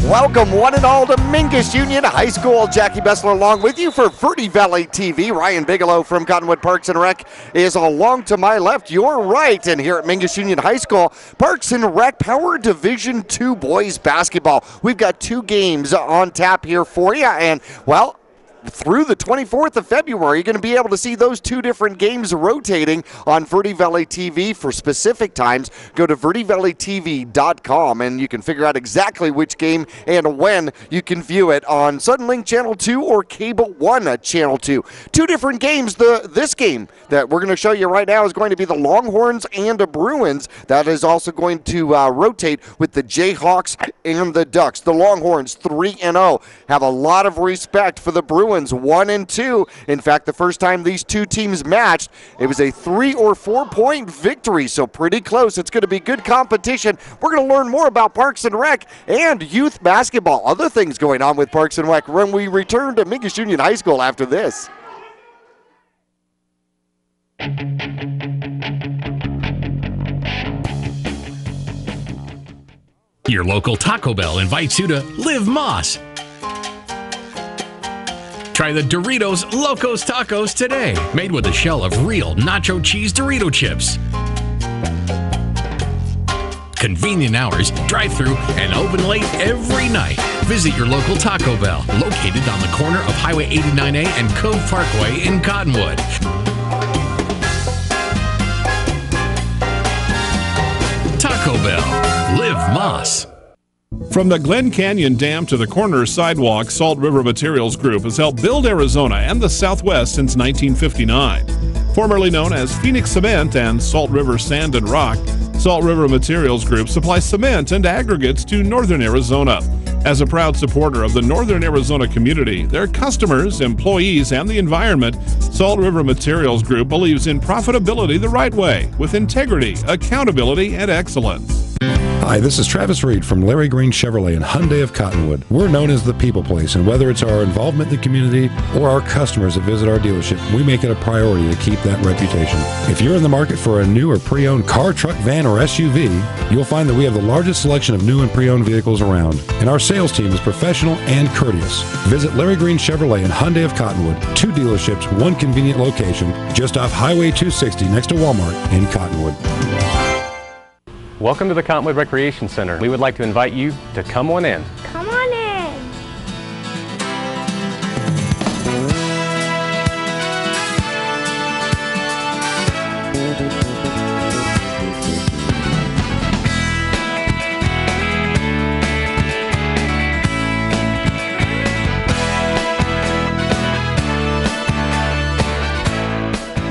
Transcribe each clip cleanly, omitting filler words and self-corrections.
Welcome one and all to Mingus Union High School. Jackie Bessler along with you for Verde Valley TV. Ryan Bigelow from Cottonwood Parks and Rec is along to my left, your right. And here at Mingus Union High School, Parks and Rec Power Division II boys basketball. We've got 2 games on tap here for you. And, well, through the 24th of February, you're going to be able to see those 2 different games rotating on Verde Valley TV for specific times. Go to verdevalleytv.com and you can figure out exactly which game and when you can view it on Suddenlink Channel 2 or Cable 1 Channel 2. 2 different games. This game that we're going to show you right now is going to be the Longhorns and the Bruins. That is also going to rotate with the Jayhawks and the Ducks. The Longhorns 3-0 have a lot of respect for the Bruins 1-2. In fact, the first time these 2 teams matched, it was a 3 or 4 point victory, so pretty close. It's going to be good competition. We're going to learn more about Parks and Rec and youth basketball, other things going on with Parks and Rec when we return to Mingus Union High School after this. Your local Taco Bell invites you to Live Moss. Try the Doritos Locos Tacos today, made with a shell of real nacho cheese Dorito chips. Convenient hours, drive-through, and open late every night. Visit your local Taco Bell, located on the corner of Highway 89A and Cove Parkway in Cottonwood. Taco Bell, Live Moss. From the Glen Canyon Dam to the corner sidewalk, Salt River Materials Group has helped build Arizona and the Southwest since 1959. Formerly known as Phoenix Cement and Salt River Sand and Rock, Salt River Materials Group supplies cement and aggregates to northern Arizona. As a proud supporter of the northern Arizona community, their customers, employees, and the environment, Salt River Materials Group believes in profitability the right way, with integrity, accountability, and excellence. Hi, this is Travis Reed from Larry Green Chevrolet and Hyundai of Cottonwood. We're known as the People Place, and whether it's our involvement in the community or our customers that visit our dealership, we make it a priority to keep that reputation. If you're in the market for a new or pre-owned car, truck, van, or SUV, you'll find that we have the largest selection of new and pre-owned vehicles around, and our sales team is professional and courteous. Visit Larry Green Chevrolet and Hyundai of Cottonwood, 2 dealerships, 1 convenient location, just off Highway 260 next to Walmart in Cottonwood. Welcome to the Cottonwood Recreation Center. We would like to invite you to come on in. Come on in.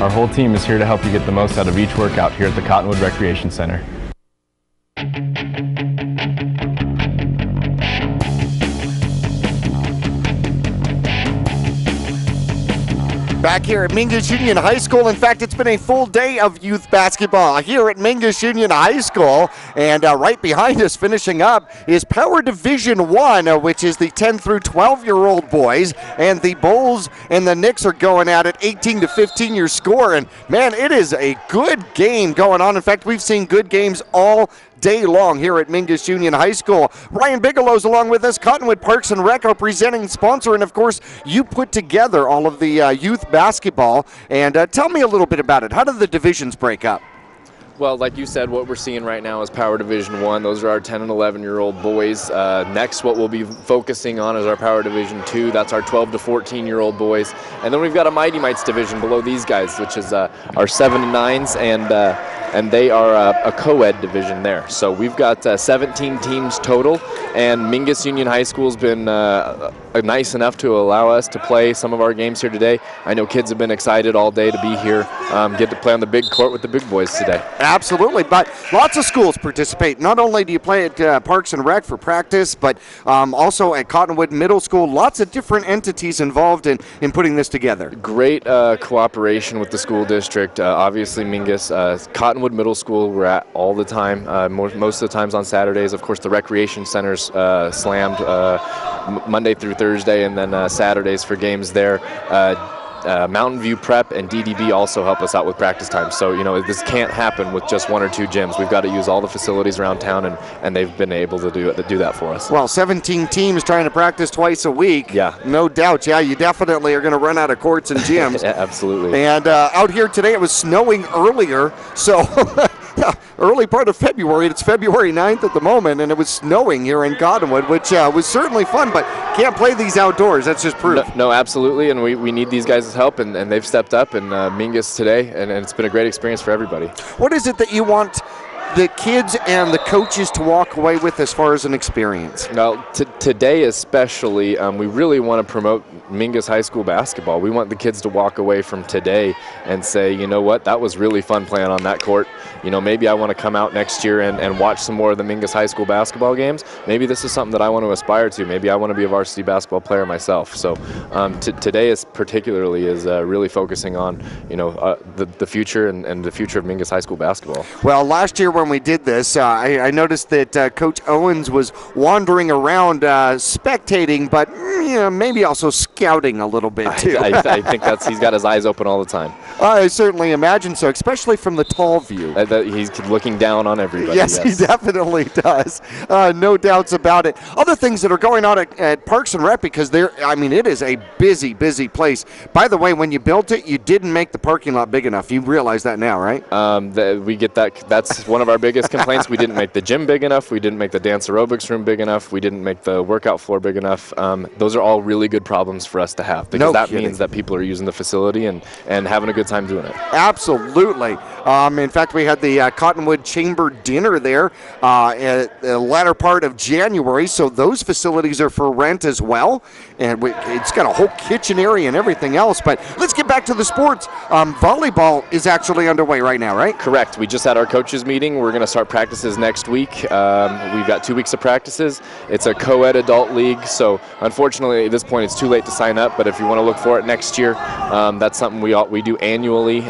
Our whole team is here to help you get the most out of each workout here at the Cottonwood Recreation Center. Back here at Mingus Union High School. In fact, it's been a full day of youth basketball here at Mingus Union High School. And right behind us, finishing up, is Power Division I, which is the 10 through 12-year-old boys. And the Bulls and the Knicks are going at it, 18 to 15 your score. And, man, it is a good game going on. In fact, we've seen good games all day long here at Mingus Union High School. Ryan Bigelow's along with us. Cottonwood Parks and Rec, our presenting sponsor, and of course you put together all of the youth basketball. And tell me a little bit about it. How did the divisions break up? Well, like you said, what we're seeing right now is Power Division I. Those are our 10 and 11-year-old boys. Next, what we'll be focusing on is our Power Division II. That's our 12 to 14-year-old boys. And then we've got a Mighty Mites division below these guys, which is our 7 and 9s, and they are a co-ed division there. So we've got 17 teams total, and Mingus Union High School's been nice enough to allow us to play some of our games here today. I know kids have been excited all day to be here, get to play on the big court with the big boys today. Absolutely, but lots of schools participate. Not only do you play at Parks and Rec for practice, but also at Cottonwood Middle School. Lots of different entities involved in putting this together. Great cooperation with the school district. Obviously, Mingus, Cottonwood Middle School, we're at all the time. Most of the times on Saturdays. Of course, the recreation center's slammed Monday through Thursday, and then Saturdays for games there. Mountain View Prep and DDB also help us out with practice time. So, this can't happen with just 1 or 2 gyms. We've got to use all the facilities around town, and they've been able to do that for us. Well, 17 teams trying to practice twice a week. Yeah. No doubt. Yeah, you definitely are going to run out of courts and gyms. Yeah, absolutely. And out here today, it was snowing earlier, so early part of February. It's February 9th at the moment, and it was snowing here in Cottonwood, which was certainly fun, but can't play these outdoors. That's just proof. No, absolutely, and we need these guys' help, and they've stepped up, and Mingus today, and it's been a great experience for everybody. What is it that you want the kids and the coaches to walk away with as far as an experience? Well, today especially, we really want to promote Mingus High School basketball. We want the kids to walk away from today and say, you know what, that was really fun playing on that court. Maybe I want to come out next year and watch some more of the Mingus High School basketball games. Maybe this is something that I want to aspire to. Maybe I want to be a varsity basketball player myself. So today is particularly really focusing on, the future and the future of Mingus High School basketball. Well, last year when we did this, I noticed that Coach Owens was wandering around spectating, but maybe also scouting a little bit too. I think he's got his eyes open all the time. I certainly imagine so, especially from the tall view. He's looking down on everybody. Yes, he definitely does. No doubts about it. Other things that are going on at Parks and Rec, because it is a busy, busy place. By the way, when you built it, you didn't make the parking lot big enough. You realize that now, right? We get that. That's one of our biggest complaints. We didn't make the gym big enough. We didn't make the dance aerobics room big enough. We didn't make the workout floor big enough. Those are all really good problems for us to have, because that means that people are using the facility and having a good time doing it. Absolutely. In fact, we had the Cottonwood Chamber dinner there at the latter part of January, so those facilities are for rent as well, and it's got a whole kitchen area and everything else. But let's get back to the sports. Volleyball is actually underway right now, right? Correct. We just had our coaches meeting. We're going to start practices next week. We've got 2 weeks of practices. It's a co-ed adult league, so unfortunately at this point it's too late to sign up, but if you want to look for it next year, that's something we do annually.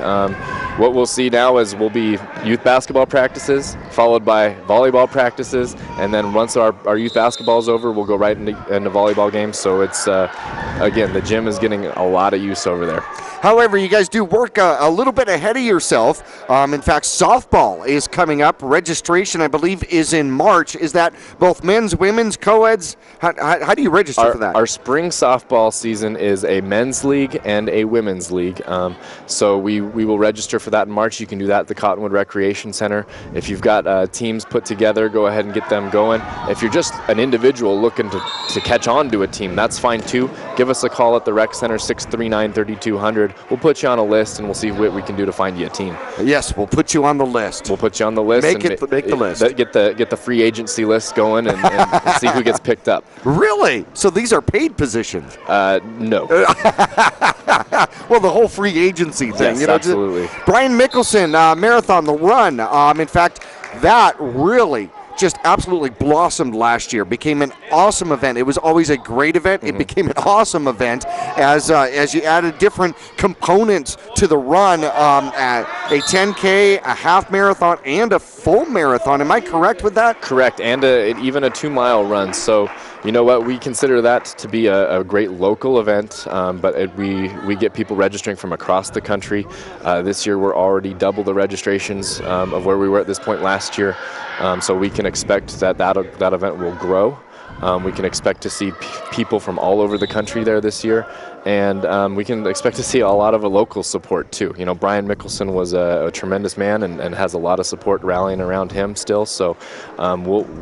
What we'll see now is we'll be youth basketball practices, followed by volleyball practices, and then once our youth basketball is over, we'll go right into volleyball games. So it's, again, the gym is getting a lot of use over there. However, you guys do work a little bit ahead of yourself. In fact, softball is coming up. Registration, I believe, is in March. Is that both men's, women's, co-eds? How do you register for that? Our spring softball season is a men's league and a women's league. So we will register for that in March. You can do that at the Cottonwood Recreation Center. If you've got teams put together, go ahead and get them going. If you're just an individual looking to catch on to a team, that's fine too. Give us a call at the Rec Center, 639-3200. We'll put you on a list, and we'll see what we can do to find you a team. Yes, we'll put you on the list. We'll put you on the list. Make the list. Get the free agency list going and see who gets picked up. Really? So these are paid positions? No. Well, the whole free agency thing. Yes, absolutely. Brian Mickelson, Marathon, the run. In fact, that really just absolutely blossomed last year. Became an awesome event. It was always a great event. It became an awesome event as you added different components to the run, a 10K, a half marathon, and a full marathon. Am I correct with that? Correct, and even a 2-mile run. So you know what, we consider that to be a great local event, but we get people registering from across the country. This year we're already double the registrations of where we were at this point last year, so we can expect that event will grow. We can expect to see people from all over the country there this year, and we can expect to see a lot of local support too. You know, Brian Mickelson was a tremendous man and has a lot of support rallying around him still, so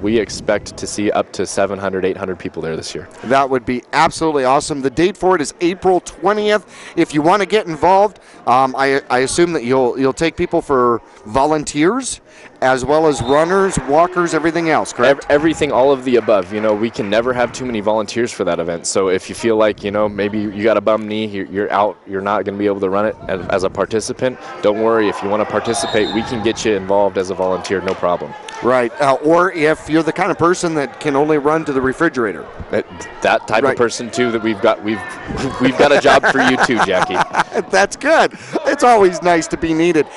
we expect to see up to 700, 800 people there this year. That would be absolutely awesome. The date for it is April 20th. If you want to get involved, I assume that you'll take people for volunteers as well as runners, walkers, everything else, correct? Everything, all of the above. You know, we can never have too many volunteers for that event. So if you feel like, you know, maybe you got a bum knee, you're out, you're not going to be able to run it as a participant, don't worry. If you want to participate, we can get you involved as a volunteer, no problem. Right, or if you're the kind of person that can only run to the refrigerator. That type of person too. That we've got a job for you too, Jackie. That's good. It's always nice to be needed.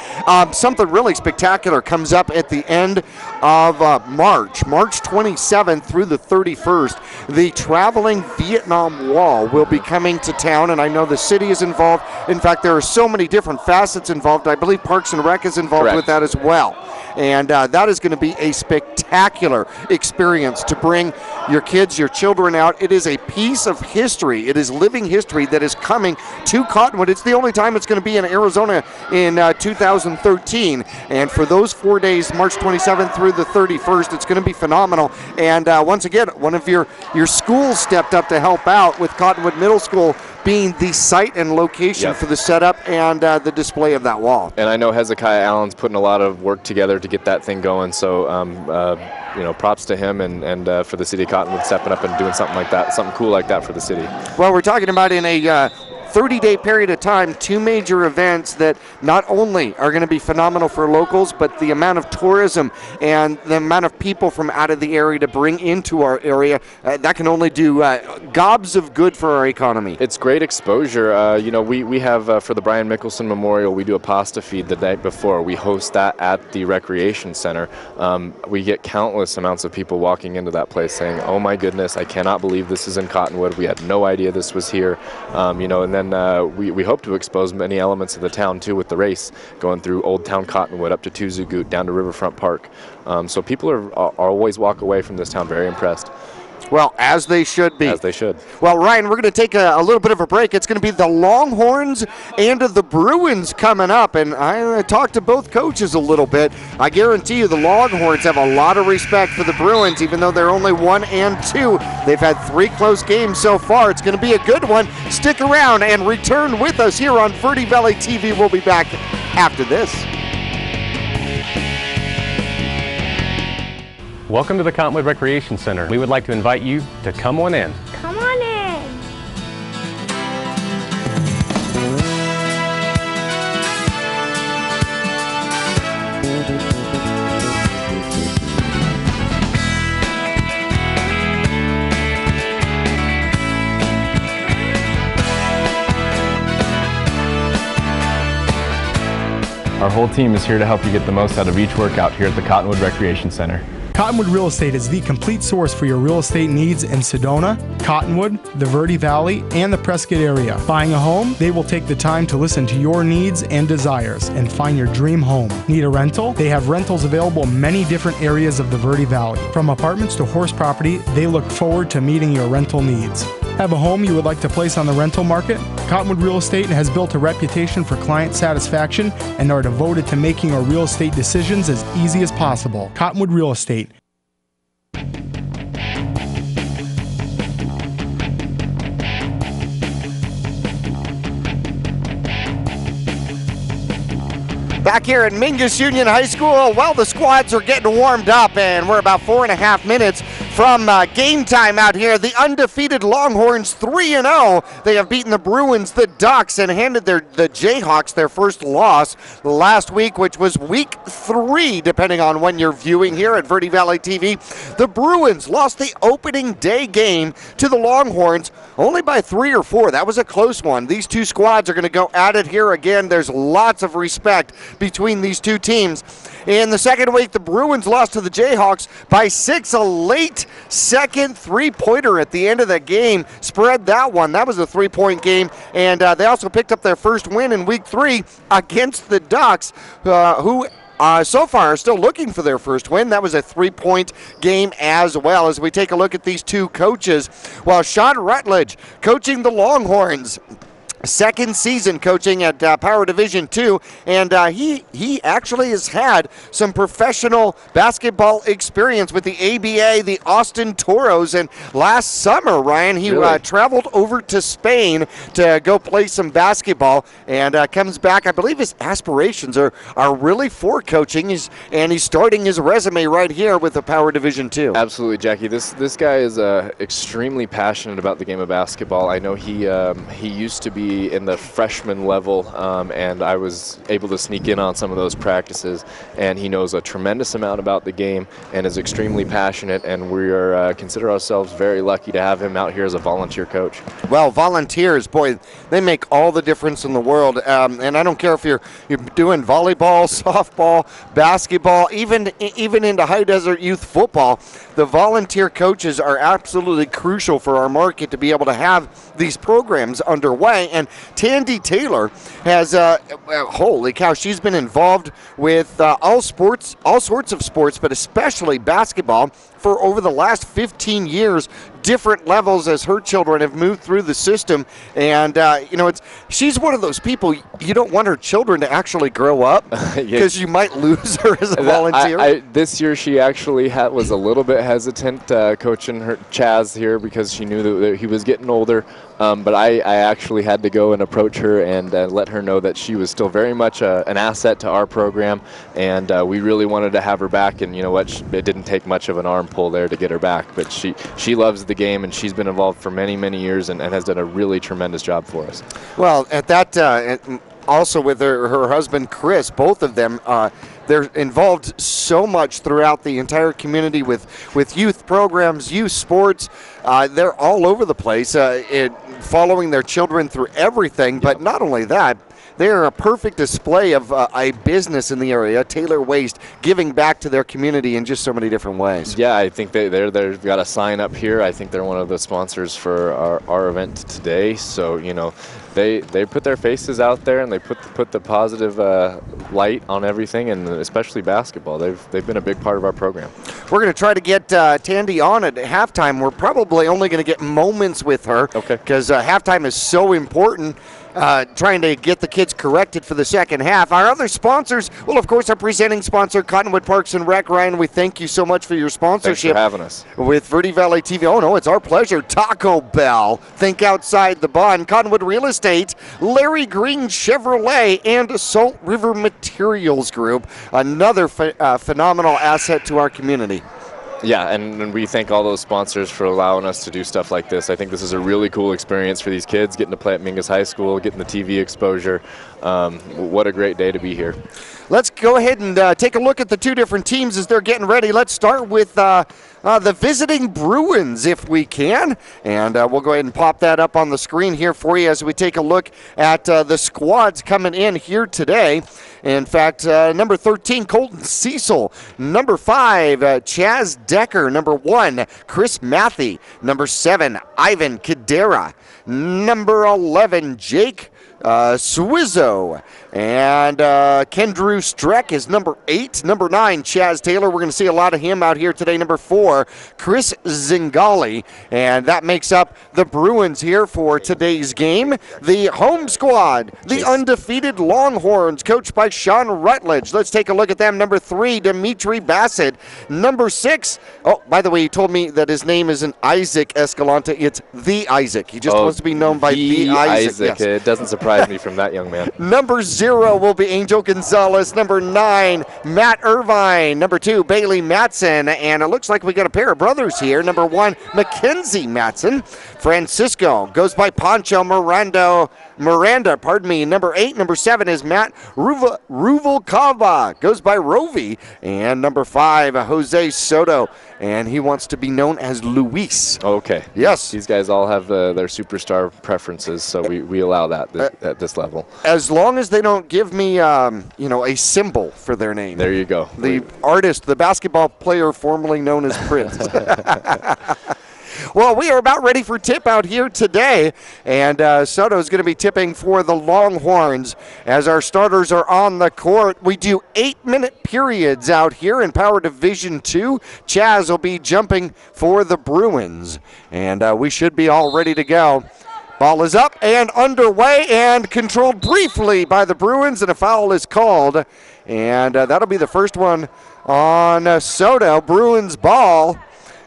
Something really spectacular comes comes up at the end of March 27th through the 31st. The traveling Vietnam Wall will be coming to town, and I know the city is involved. In fact, there are so many different facets involved. I believe Parks and Rec is involved with that as well. And that is going to be a spectacular experience to bring your kids, your children out. It is a piece of history. It is living history that is coming to Cottonwood. It's the only time it's going to be in Arizona in 2013. And for those 4 days, March 27th through the 31st, it's going to be phenomenal. And once again, one of your schools stepped up to help out with Cottonwood Middle School being the site and location for the setup and the display of that wall. And I know Hezekiah Allen's putting a lot of work together to get that thing going, so props to him and for the city of Cottonwood stepping up and doing something like that, something cool like that for the city. Well, we're talking about in a 30-day period of time, 2 major events that not only are going to be phenomenal for locals, but the amount of tourism and the amount of people from out of the area to bring into our area, that can only do gobs of good for our economy. It's great exposure. We have, for the Brian Mickelson Memorial, we do a pasta feed the night before. We host that at the Recreation Center. We get countless amounts of people walking into that place saying, oh my goodness, I cannot believe this is in Cottonwood. We had no idea this was here. And then we hope to expose many elements of the town too with the race going through Old Town Cottonwood up to Tuzugoot down to Riverfront Park. So people are always walk away from this town very impressed. Well, as they should be. As they should. Well, Ryan, we're going to take a little bit of a break. It's going to be the Longhorns and the Bruins coming up, and I talked to both coaches a little bit. I guarantee you the Longhorns have a lot of respect for the Bruins, even though they're only 1-2. They've had 3 close games so far. It's going to be a good one. Stick around and return with us here on Verde Valley TV. We'll be back after this. Welcome to the Cottonwood Recreation Center. We would like to invite you to come on in. Come on in. Our whole team is here to help you get the most out of each workout here at the Cottonwood Recreation Center. Cottonwood Real Estate is the complete source for your real estate needs in Sedona, Cottonwood, the Verde Valley, and the Prescott area. Buying a home, they will take the time to listen to your needs and desires and find your dream home. Need a rental? They have rentals available in many different areas of the Verde Valley. From apartments to horse property, they look forward to meeting your rental needs. Have a home you would like to place on the rental market? Cottonwood Real Estate has built a reputation for client satisfaction and are devoted to making our real estate decisions as easy as possible. Cottonwood Real Estate. Back here at Mingus Union High School, well, the squads are getting warmed up, and we're about 4.5 minutes from game time out here. The undefeated Longhorns 3-0. They have beaten the Bruins, the Ducks, and handed the Jayhawks their first loss last week, which was week 3, depending on when you're viewing here at Verde Valley TV. The Bruins lost the opening day game to the Longhorns only by 3 or 4. That was a close one. These two squads are going to go at it here again. There's lots of respect between these two teams. In the second week, the Bruins lost to the Jayhawks by 6. A late second three-pointer at the end of the game spread that one. That was a 3-point game, and they also picked up their first win in week 3 against the Ducks, who so far are still looking for their first win. That was a 3-point game as well. As we take a look at these two coaches, well, Sean Rutledge coaching the Longhorns, second season coaching at Power Division 2, and he actually has had some professional basketball experience with the ABA, the Austin Toros, and last summer, Ryan, he traveled over to Spain to go play some basketball, and comes back. I believe his aspirations are really for coaching, and he's starting his resume right here with the Power Division 2. Absolutely, Jackie. This guy is extremely passionate about the game of basketball. I know he used to be in the freshman level, and I was able to sneak in on some of those practices. And he knows a tremendous amount about the game and is extremely passionate. And we are consider ourselves very lucky to have him out here as a volunteer coach. Well, volunteers, boy, they make all the difference in the world. And I don't care if you're doing volleyball, softball, basketball, even into high desert youth football. The volunteer coaches are absolutely crucial for our market to be able to have these programs underway. And Tandy Taylor has, holy cow, she's been involved with all sorts of sports, but especially basketball for over the last 15 years, different levels as her children have moved through the system. And, she's one of those people, you don't want her children to actually grow up because you might lose her as a volunteer. This year she actually was a little bit hesitant coaching her Chaz here because she knew that he was getting older. But I actually had to go and approach her and let her know that she was still very much an asset to our program, and we really wanted to have her back. And you know what? It didn't take much of an arm pull there to get her back, but she loves the game, and she's been involved for many, many years and has done a really tremendous job for us. Well, at that also with her husband Chris, both of them, they're involved so much throughout the entire community with youth programs, youth sports. They're all over the place, following their children through everything. But not only that, they're a perfect display of a business in the area, Taylor Waste, giving back to their community in just so many different ways. Yeah, I think they've got a sign up here. I think they're one of the sponsors for our event today. So, you know, they put their faces out there and they put the positive light on everything, and especially basketball. They've been a big part of our program. We're going to try to get Tandy on at halftime. We're probably only going to get moments with her because halftime is so important. Trying to get the kids corrected for the second half. Our other sponsors, well, of course, our presenting sponsor, Cottonwood Parks and Rec. Ryan, we thank you so much for your sponsorship. Thanks for having us. With Verde Valley TV. Oh, no, it's our pleasure. Taco Bell, think outside the bun. Cottonwood Real Estate, Larry Green Chevrolet, and Salt River Materials Group, another phenomenal asset to our community. Yeah, and we thank all those sponsors for allowing us to do stuff like this. I think this is a really cool experience for these kids, getting to play at Mingus High School, getting the TV exposure. What a great day to be here. Let's go ahead and take a look at the two different teams as they're getting ready. Let's start with the visiting Bruins, if we can. And we'll go ahead and pop that up on the screen here for you as we take a look at the squads coming in here today. In fact, number 13, Colton Cecil. Number 5, Chaz Decker. Number 1, Chris Matthey. Number 7, Ivan Kadera. Number 11, Jake Swizzo. And Kendrew Streck is number 8. Number 9, Chaz Taylor. We're going to see a lot of him out here today. Number 4, Chris Zingali. And that makes up the Bruins here for today's game. The home squad, the undefeated Longhorns, coached by Sean Rutledge. Let's take a look at them. Number 3, Dimitri Bassett. Number 6, oh, by the way, he told me that his name isn't Isaac Escalante. It's the Isaac. He just wants to be known by the Isaac. Yes. It doesn't surprise me from that young man. Number 0 will be Angel Gonzalez. Number 9, Matt Irvine. Number 2, Bailey Matson. And it looks like we got a pair of brothers here. Number 1, Mackenzie Matson. Francisco goes by Pancho Miranda. Number 8, number 7 is Matt Ruvalcava. Goes by Rovi. And number 5, Jose Soto. And he wants to be known as Luis. Okay. Yes. These guys all have their superstar preferences, so we allow that at this level. As long as they don't give me, a symbol for their name. There you go. The artist, the basketball player formerly known as Prince. Well, we are about ready for tip out here today, and Soto is going to be tipping for the Longhorns as our starters are on the court. We do 8-minute periods out here in Power Division 2. Chaz will be jumping for the Bruins, and we should be all ready to go. Ball is up and underway and controlled briefly by the Bruins, and a foul is called, and that'll be the first one on Soto. Bruins ball.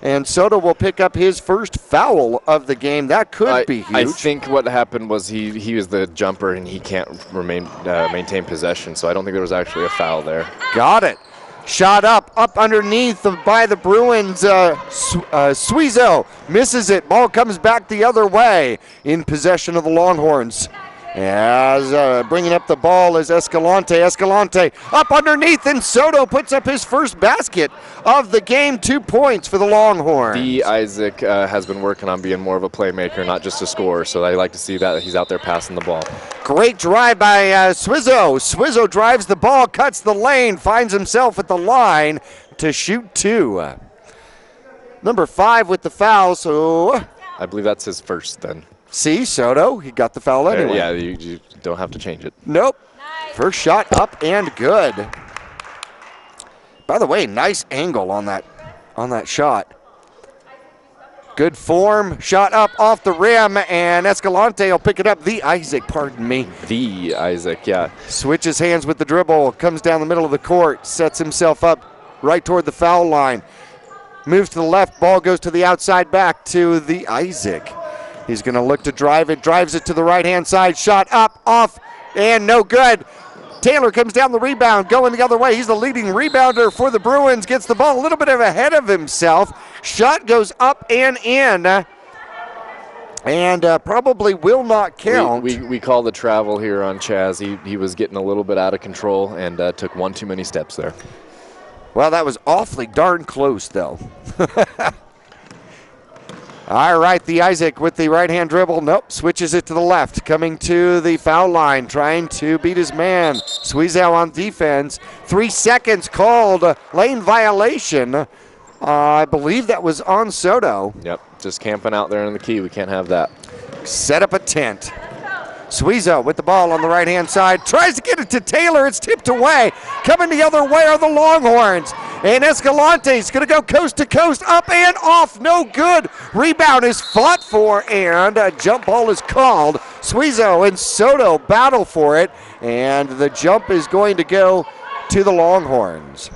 And Soto will pick up his first foul of the game. That could be huge. I think what happened was he was the jumper, and he can't maintain possession, so I don't think there was actually a foul there. Got it. Shot up underneath by the Bruins. Suizo misses it. Ball comes back the other way in possession of the Longhorns. As bringing up the ball is Escalante. Escalante up underneath, and Soto puts up his first basket of the game. 2 points for the Longhorns. Isaac has been working on being more of a playmaker, not just a scorer, so I like to see that he's out there passing the ball. Great drive by Swizzo. Swizzo drives the ball, cuts the lane, finds himself at the line to shoot 2. Number 5 with the foul, so I believe that's his first then. See, Soto, he got the foul anyway. Yeah, you don't have to change it. Nope. First shot up and good. By the way, nice angle on that shot. Good form, shot up off the rim, and Escalante will pick it up. The Isaac, yeah. Switches hands with the dribble, comes down the middle of the court, sets himself up right toward the foul line. Moves to the left, ball goes to the outside back to the Isaac. He's going to look to drive it, drives it to the right-hand side, shot up, off, and no good. Taylor comes down the rebound, going the other way. He's the leading rebounder for the Bruins, gets the ball a little bit ahead of himself. Shot goes up and in, and probably will not count. We call the travel here on Chaz. He was getting a little bit out of control and took one too many steps there. Well, that was awfully darn close, though. All right, the Isaac with the right-hand dribble. Nope, switches it to the left. Coming to the foul line, trying to beat his man. Sweezow on defense. 3 seconds called. Lane violation. I believe that was on Soto. Yep, just camping out there in the key. We can't have that. Set up a tent. Sweezow with the ball on the right-hand side. Tries to get it to Taylor. It's tipped away. Coming the other way are the Longhorns. And Escalante's going to go coast to coast, up and off. No good. Rebound is fought for, and a jump ball is called. Sweezow and Soto battle for it, and the jump is going to go to the Longhorns.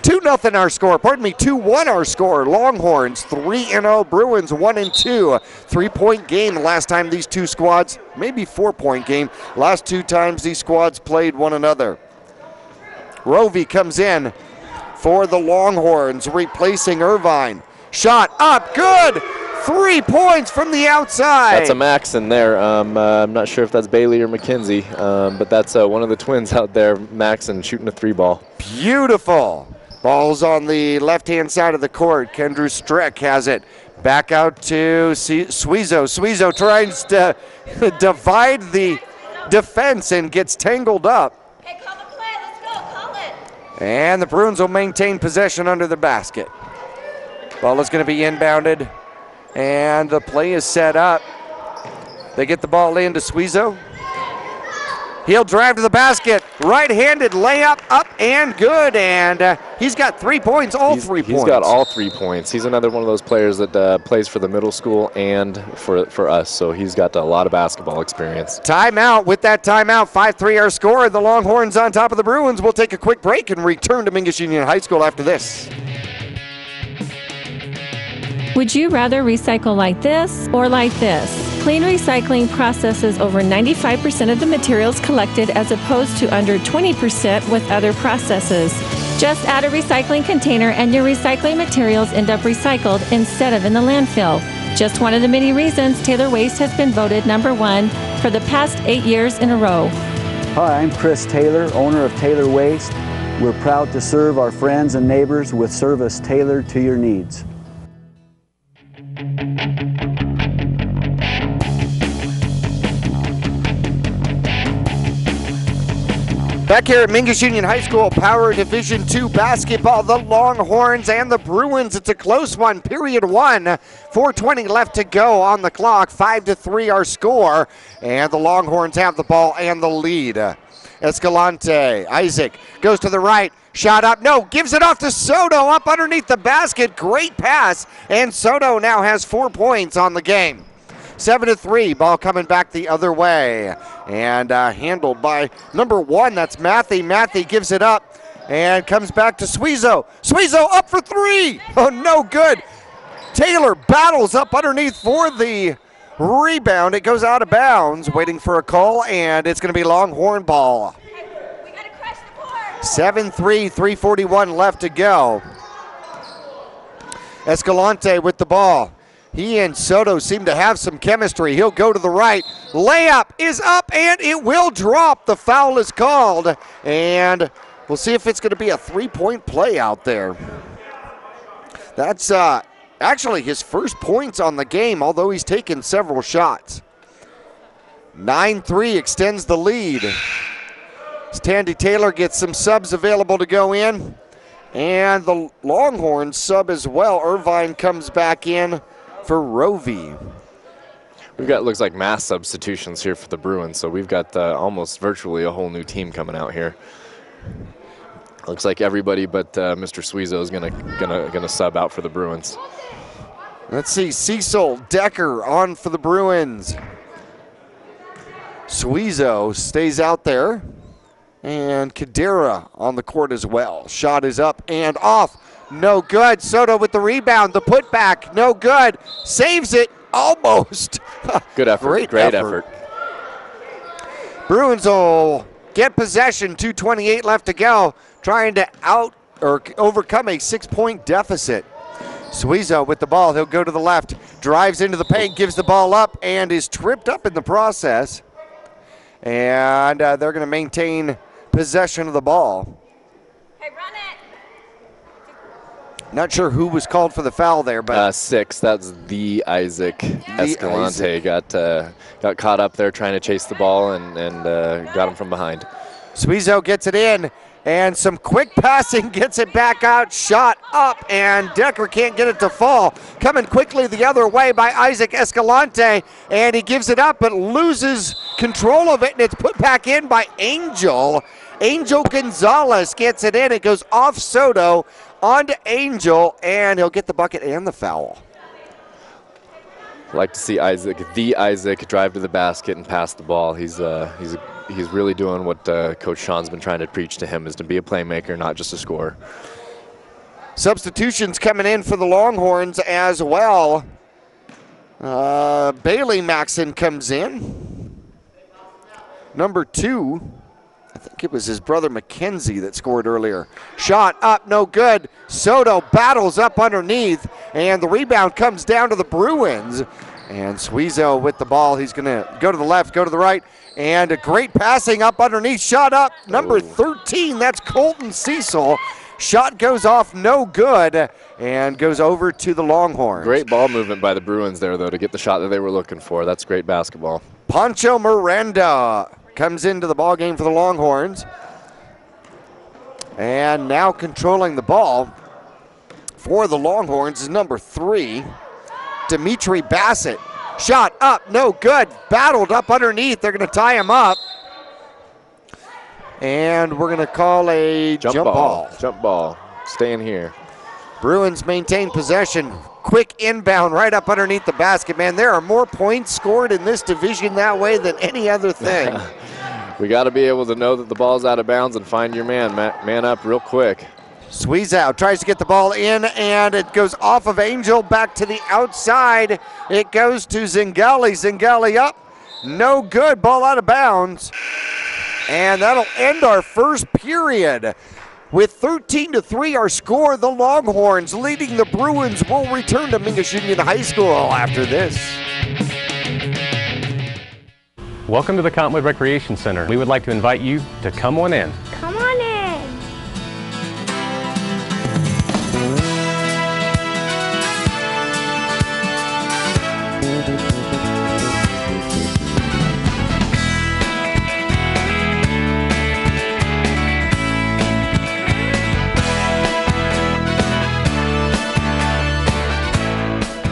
2-0 our score. 2-1 our score. Longhorns 3-0. Bruins 1-2. 3-point game last time these two squads, maybe 4-point game. Last 2 times these squads played one another. Rovey comes in for the Longhorns, replacing Irvine. Shot up, good! 3 points from the outside. That's a Maxon there. I'm not sure if that's Bailey or McKenzie, but that's one of the twins out there, Maxon, shooting a 3-ball. Beautiful. Ball's on the left-hand side of the court. Kendrew Streck has it. Back out to Sweezow. Sweezow tries to divide the defense and gets tangled up. And the Bruins will maintain possession under the basket. Ball is going to be inbounded, and the play is set up. They get the ball in to Sweezow. He'll drive to the basket, right-handed layup, up and good, and he's got 3 points, 3 points. He's got all 3 points. He's another one of those players that plays for the middle school and for us, so he's got a lot of basketball experience. Timeout. With that timeout, 5-3 our score. The Longhorns on top of the Bruins. We'll take a quick break and return to Mingus Union High School after this. Would you rather recycle like this or like this? Clean Recycling processes over 95% of the materials collected as opposed to under 20% with other processes. Just add a recycling container and your recycling materials end up recycled instead of in the landfill. Just one of the many reasons Taylor Waste has been voted #1 for the past 8 years in a row. Hi, I'm Chris Taylor, owner of Taylor Waste. We're proud to serve our friends and neighbors with service tailored to your needs. Back here at Mingus Union High School, Power Division II basketball, the Longhorns and the Bruins. It's a close one, period 1. 4:20 left to go on the clock. 5-3 our score, and the Longhorns have the ball and the lead. Escalante, Isaac goes to the right, shot up, no, gives it off to Soto up underneath the basket. Great pass, and Soto now has 4 points on the game. 7-3, ball coming back the other way, and handled by number 1, that's Matthew. Matthew gives it up and comes back to Sweezow. Sweezow up for 3, oh, no good. Taylor battles up underneath for the rebound. It goes out of bounds, waiting for a call, and it's going to be Longhorn ball. 7-3, 3:41 left to go. Escalante with the ball. He and Soto seem to have some chemistry. He'll go to the right. Layup is up, and it will drop. The foul is called, and we'll see if it's going to be a three-point play out there. That's actually his first points on the game, although he's taken several shots. 9-3 extends the lead. Tandy Taylor gets some subs available to go in, and the Longhorns sub as well. Irvine comes back in for Rovey. We've got, looks like, mass substitutions here for the Bruins, so we've got almost virtually a whole new team coming out here. Looks like everybody but Mr. Suizo is gonna sub out for the Bruins. Let's see, Cecil Decker on for the Bruins. Suizo stays out there, and Kadira on the court as well. Shot is up and off. No good. Soto with the rebound. The putback. No good. Saves it almost. Good effort. Great effort. Bruins will get possession. 2:28 left to go. Trying to overcome a 6-point deficit. Suizo with the ball. He'll go to the left. Drives into the paint. Gives the ball up and is tripped up in the process. And they're going to maintain possession of the ball. Hey, run it. Not sure who was called for the foul there, but 6. That's the Isaac Escalante. Got caught up there trying to chase the ball and got him from behind. Suizo gets it in, and some quick passing gets it back out. Shot up, and Decker can't get it to fall. Coming quickly the other way by Isaac Escalante, and he gives it up but loses control of it, and it's put back in by Angel. Angel Gonzalez gets it in. It goes off Soto onto Angel, and he'll get the bucket and the foul. Like to see Isaac drive to the basket and pass the ball. He's really doing what Coach Sean's been trying to preach to him, is to be a playmaker, not just a scorer. Substitutions coming in for the Longhorns as well. Bailey Maxson comes in. Number 2. I think it was his brother Mackenzie that scored earlier. Shot up, no good. Soto battles up underneath, and the rebound comes down to the Bruins. And Suizo with the ball. He's going to go to the left, go to the right, and a great passing up underneath. Shot up, number 13. That's Colton Cecil. Shot goes off, no good, and goes over to the Longhorns. Great ball movement by the Bruins there, though, to get the shot that they were looking for. That's great basketball. Pancho Miranda comes into the ball game for the Longhorns. And now controlling the ball for the Longhorns is number 3, Dimitri Bassett. Shot up, no good. Battled up underneath. They're going to tie him up. And we're going to call a jump ball. Jump ball. Staying here. Bruins maintain possession. Quick inbound right up underneath the basket. Man, there are more points scored in this division that way than any other thing. We got to be able to know that the ball's out of bounds and find your man. Man up real quick. Suizo tries to get the ball in, and it goes off of Angel back to the outside. It goes to Zingali. Zingali up. No good. Ball out of bounds. And that'll end our first period. With 13-3 our score, the Longhorns leading the Bruins will return to Mingus Union High School after this. Welcome to the Cottonwood Recreation Center. We would like to invite you to come on in. Come on in.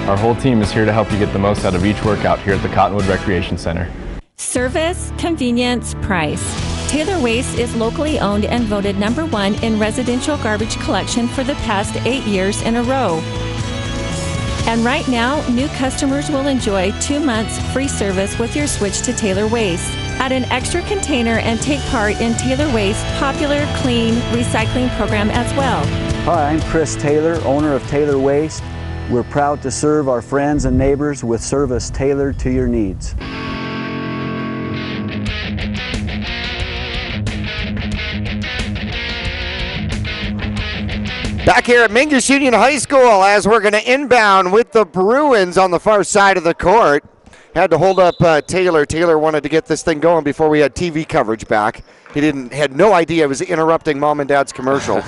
Our whole team is here to help you get the most out of each workout here at the Cottonwood Recreation Center. Service, convenience, price. Taylor Waste is locally owned and voted #1 in residential garbage collection for the past 8 years in a row. And right now, new customers will enjoy 2 months free service with your switch to Taylor Waste. Add an extra container and take part in Taylor Waste's popular clean recycling program as well. Hi, I'm Chris Taylor, owner of Taylor Waste. We're proud to serve our friends and neighbors with service tailored to your needs. Back here at Mingus Union High School as we're going to inbound with the Bruins on the far side of the court. Had to hold up Taylor. Taylor wanted to get this thing going before we had TV coverage back. He had no idea it was interrupting Mom and Dad's commercial.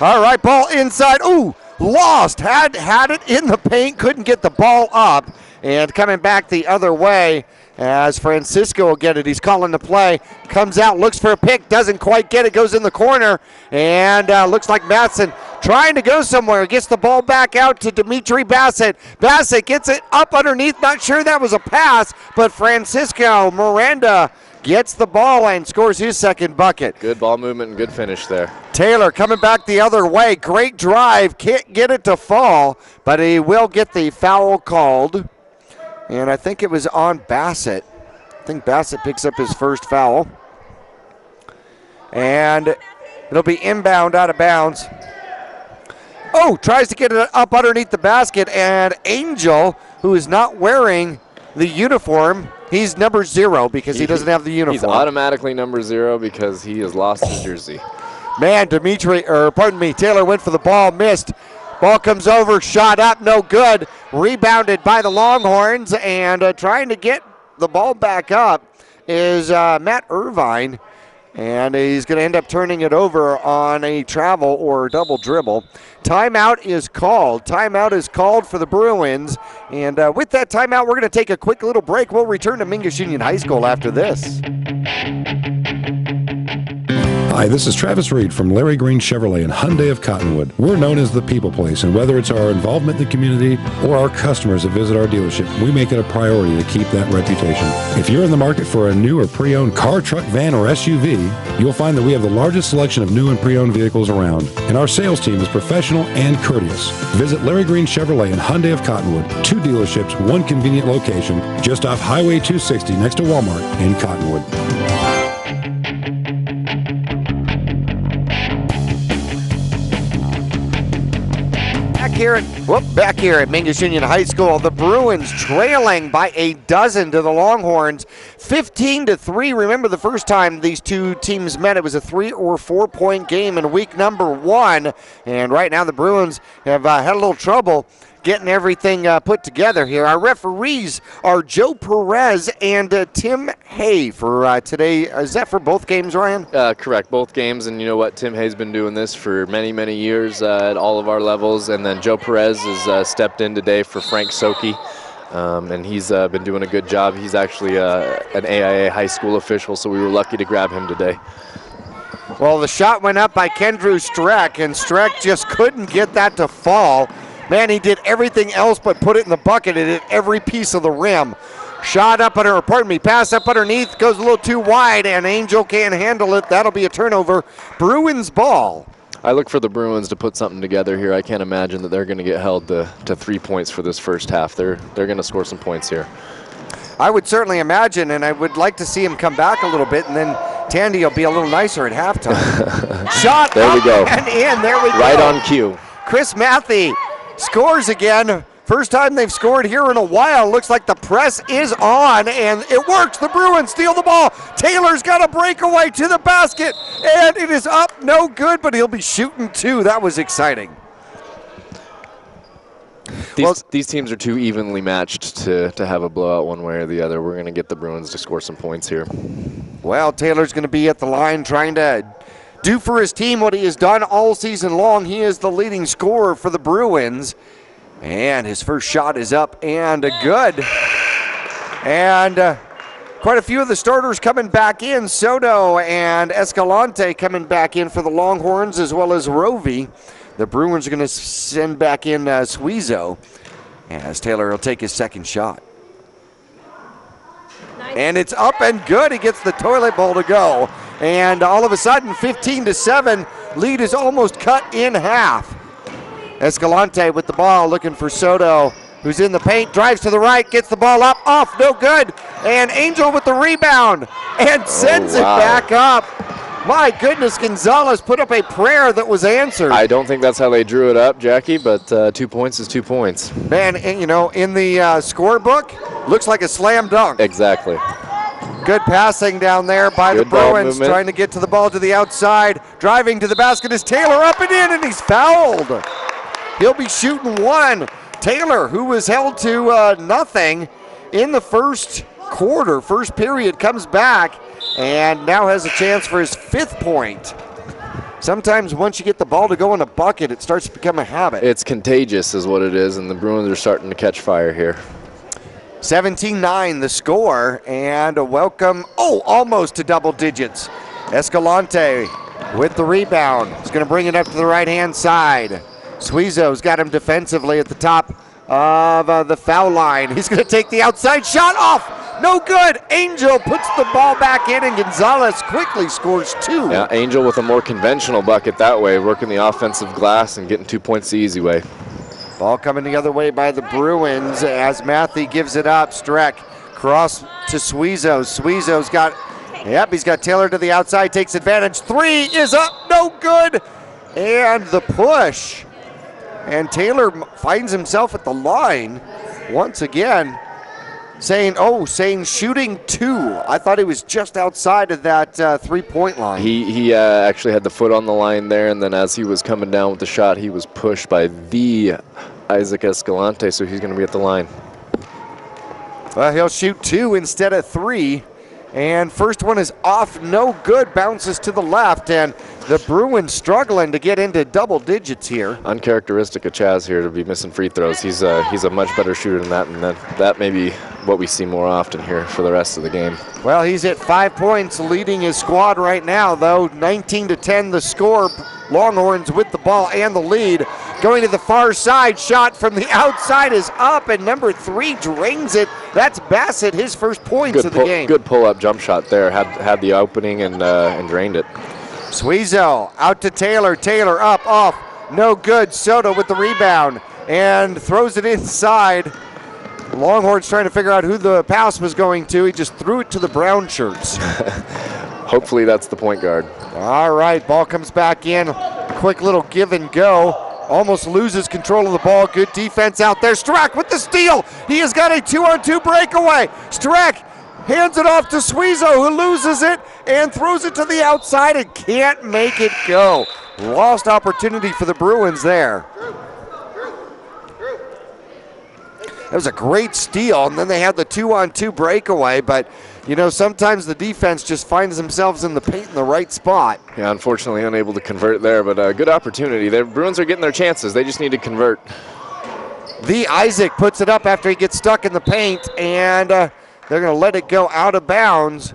All right, ball inside. Ooh, lost. Had it in the paint, couldn't get the ball up. And coming back the other way as Francisco will get it. He's calling the play. Comes out, looks for a pick, doesn't quite get it, goes in the corner. And looks like Matson trying to go somewhere. Gets the ball back out to Dimitri Bassett. Bassett gets it up underneath. Not sure that was a pass, but Francisco Miranda gets the ball and scores his second bucket. Good ball movement and good finish there. Taylor coming back the other way. Great drive. Can't get it to fall, but he will get the foul called. And I think it was on Bassett. I think Bassett picks up his first foul. And it'll be inbound out of bounds. Oh, tries to get it up underneath the basket, and Angel, who is not wearing the uniform, he's number 0 because he doesn't have the uniform. He's automatically number 0 because he has lost his jersey. Man, Taylor went for the ball, missed. Ball comes over, shot up, no good. Rebounded by the Longhorns, and trying to get the ball back up is Matt Irvine. And he's going to end up turning it over on a travel or double dribble. Timeout is called. Timeout is called for the Bruins. And with that timeout, we're going to take a quick little break. We'll return to Mingus Union High School after this. Hi, this is Travis Reed from Larry Green Chevrolet and Hyundai of Cottonwood. We're known as the people place, and whether it's our involvement in the community or our customers that visit our dealership, we make it a priority to keep that reputation. If you're in the market for a new or pre-owned car, truck, van, or SUV, you'll find that we have the largest selection of new and pre-owned vehicles around, and our sales team is professional and courteous. Visit Larry Green Chevrolet and Hyundai of Cottonwood, 2 dealerships, 1 convenient location, just off Highway 260 next to Walmart in Cottonwood. Back here at Mingus Union High School, the Bruins trailing by a dozen to the Longhorns, 15-3. Remember the first time these two teams met, it was a 3 or 4 point game in week number 1. And right now the Bruins have had a little trouble getting everything put together here. Our referees are Joe Perez and Tim Hay for today. Is that for both games, Ryan? Correct, both games. And you know what? Tim Hay's been doing this for many, many years at all of our levels. And then Joe Perez has stepped in today for Frank Soki. And he's been doing a good job. He's actually an AIA high school official, so we were lucky to grab him today. Well, the shot went up by Kendrew Streck, and Streck just couldn't get that to fall. Man, he did everything else but put it in the bucket. It hit every piece of the rim. Shot up pass up underneath, goes a little too wide, and Angel can't handle it. That'll be a turnover. Bruins ball. I look for the Bruins to put something together here. I can't imagine that they're going to get held to 3 points for this first half. They're going to score some points here. I would certainly imagine, and I would like to see him come back a little bit, and then Tandy will be a little nicer at halftime. Shot there up we go. And in. There we go. Right on cue. Chris Matthey scores again. First time they've scored here in a while. Looks like the press is on, and it works. The Bruins steal the ball. Taylor's got a breakaway to the basket, and it is up. No good, but he'll be shooting 2. That was exciting. These teams are too evenly matched to have a blowout one way or the other. We're going to get the Bruins to score some points here. Well, Taylor's going to be at the line trying to do for his team what he has done all season long. He is the leading scorer for the Bruins. And his first shot is up and good. And quite a few of the starters coming back in. Soto and Escalante coming back in for the Longhorns, as well as Rovey. The Bruins are going to send back in Suizo, as Taylor will take his second shot. And it's up and good. He gets the toilet bowl to go. And all of a sudden, 15-7, lead is almost cut in half. Escalante with the ball, looking for Soto, who's in the paint, drives to the right, gets the ball up, off, no good. And Angel with the rebound and sends it back up. My goodness, Gonzalez put up a prayer that was answered. I don't think that's how they drew it up, Jackie, but 2 points is 2 points. Man, you know, in the scorebook, looks like a slam dunk. Exactly. Good passing down there by the Bruins, trying to get to the ball to the outside. Driving to the basket is Taylor, up and in, and he's fouled. He'll be shooting one. Taylor, who was held to nothing in the first quarter, first period, comes back and now has a chance for his 5th point. Sometimes once you get the ball to go in a bucket, it starts to become a habit. It's contagious is what it is, and the Bruins are starting to catch fire here. 17-9 the score, and a welcome, almost to double digits. Escalante with the rebound. He's going to bring it up to the right-hand side. Suizo's got him defensively at the top of the foul line. He's going to take the outside shot off. No good. Angel puts the ball back in, and Gonzalez quickly scores 2. Yeah, Angel with a more conventional bucket that way, working the offensive glass and getting 2 points the easy way. Ball coming the other way by the Bruins as Matthew gives it up. Streck cross to Suizo. Suizo's got, he's got Taylor to the outside, takes advantage. 3 is up, no good. And the push. And Taylor finds himself at the line once again, saying shooting 2. I thought he was just outside of that 3-point line. He actually had the foot on the line there, and then as he was coming down with the shot, he was pushed by the Isaac Escalante, so he's going to be at the line. Well, he'll shoot 2 instead of 3. And first one is off, no good, bounces to the left, and the Bruins struggling to get into double digits here. Uncharacteristic of Chaz here to be missing free throws. He's a much better shooter than that, and that may be what we see more often here for the rest of the game. Well, he's at 5 points, leading his squad right now, though. 19-10 the score. Longhorns with the ball and the lead. Going to the far side, shot from the outside is up, and number 3 drains it. That's Bassett, his first points of the game. Good pull-up jump shot there. Had the opening and drained it. Suizo out to Taylor. Taylor up, off, no good. Soto with the rebound and throws it inside. Longhorns trying to figure out who the pass was going to. He just threw it to the brown shirts. Hopefully that's the point guard. All right, ball comes back in. Quick little give and go. Almost loses control of the ball. Good defense out there. Strack with the steal. He has got a 2-on-2 breakaway. Strack hands it off to Suizo, who loses it and throws it to the outside and can't make it go. Lost opportunity for the Bruins there. That was a great steal, and then they had the 2-on-2 breakaway, but you know, sometimes the defense just finds themselves in the paint in the right spot. Yeah, unfortunately unable to convert there, but a good opportunity. The Bruins are getting their chances. They just need to convert. The Isaac puts it up after he gets stuck in the paint, and they're going to let it go out of bounds.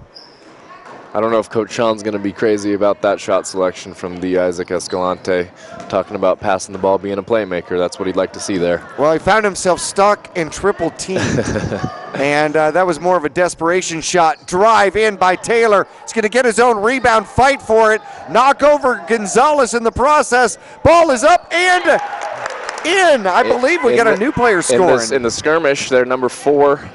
I don't know if Coach Sean's going to be crazy about that shot selection from the Isaac Escalante, talking about passing the ball, being a playmaker. That's what he'd like to see there. Well, he found himself stuck in triple teamed, and that was more of a desperation shot. Drive in by Taylor. He's going to get his own rebound, fight for it, knock over Gonzalez in the process. Ball is up and in. I believe we got a new player scoring. In the skirmish, they're number 4.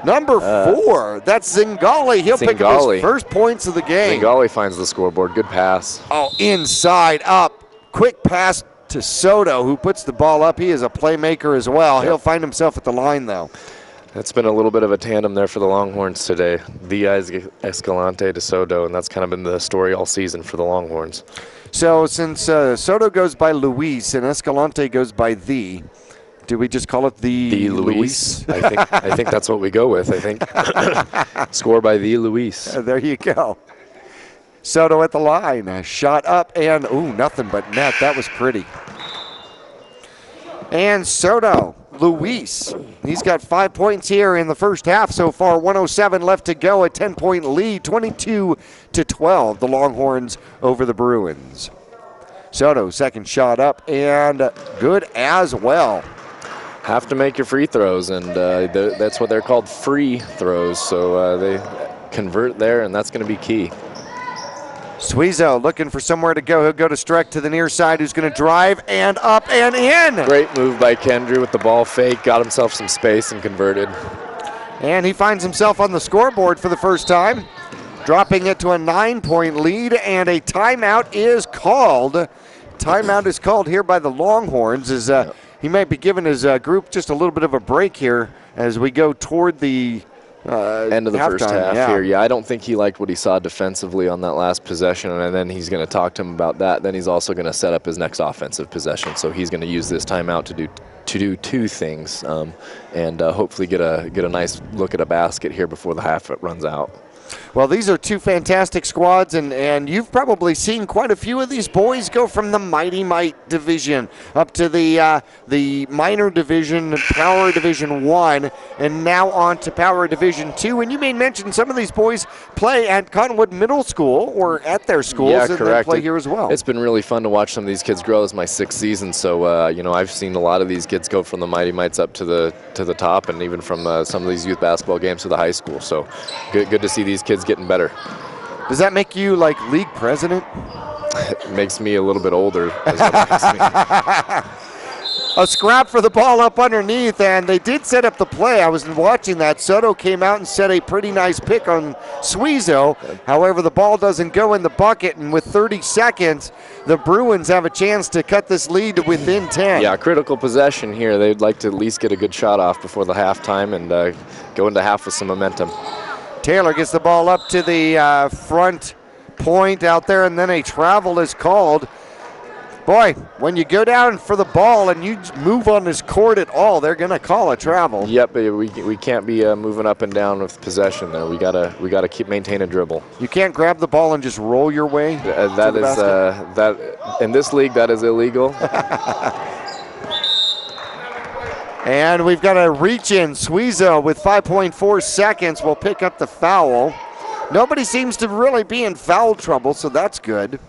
Number 4, that's Zingali. He'll pick up his first points of the game. Zingali finds the scoreboard. Good pass. Oh, inside, up. Quick pass to Soto, who puts the ball up. He is a playmaker as well. Yep. He'll find himself at the line, though. It's been a little bit of a tandem there for the Longhorns today. The Escalante to Soto, and that's kind of been the story all season for the Longhorns. So since Soto goes by Luis and Escalante goes by the, do we just call it the Luis? I think that's what we go with, I think. Score by the Luis. There you go. Soto at the line. Shot up and, nothing but net. That was pretty. And Soto, Luis, he's got 5 points here in the first half so far. 1:07 left to go, a 10-point lead, 22-12, the Longhorns over the Bruins. Soto, second shot up and good as well. Have to make your free throws, and that's what they're called, free throws. So they convert there, and that's going to be key. Suizo looking for somewhere to go. He'll go to Streck to the near side, who's going to drive and up and in. Great move by Kendry with the ball fake. Got himself some space and converted. And he finds himself on the scoreboard for the first time, dropping it to a 9-point lead, and a timeout is called. Timeout is called here by the Longhorns as he might be giving his group just a little bit of a break here as we go toward the End of the first half here. Yeah, I don't think he liked what he saw defensively on that last possession, and then he's going to talk to him about that. Then he's also going to set up his next offensive possession. So he's going to use this timeout to do two things, and hopefully get a nice look at a basket here before the half runs out. Well, these are two fantastic squads, and you've probably seen quite a few of these boys go from the Mighty Might division up to the minor division, Power Division 1, and now on to Power Division 2. And you may mention some of these boys play at Cottonwood Middle School or at their schools, yeah, and correct. They play here as well. It's been really fun to watch some of these kids grow. It's my 6th season, so you know, I've seen a lot of these kids go from the Mighty Mites up to the top, and even from some of these youth basketball games to the high school. So good to see these kids getting better. Does that make you like league president? It makes me a little bit older. Is what it makes me. A scrap for the ball up underneath, and they did set up the play. I was watching that. Soto came out and set a pretty nice pick on Suizo. However, the ball doesn't go in the bucket, and with 30 seconds, the Bruins have a chance to cut this lead to within 10. Yeah, critical possession here. They'd like to at least get a good shot off before the halftime and go into half with some momentum. Taylor gets the ball up to the front point out there, and then a travel is called. Boy, when you go down for the ball and you move on this court at all, they're going to call a travel. Yep, we can't be moving up and down with possession there. We gotta keep maintain a dribble. You can't grab the ball and just roll your way. That is that in this league that is illegal. And we've got a reach in. Suizo with 5.4 seconds will pick up the foul. Nobody seems to really be in foul trouble, so that's good.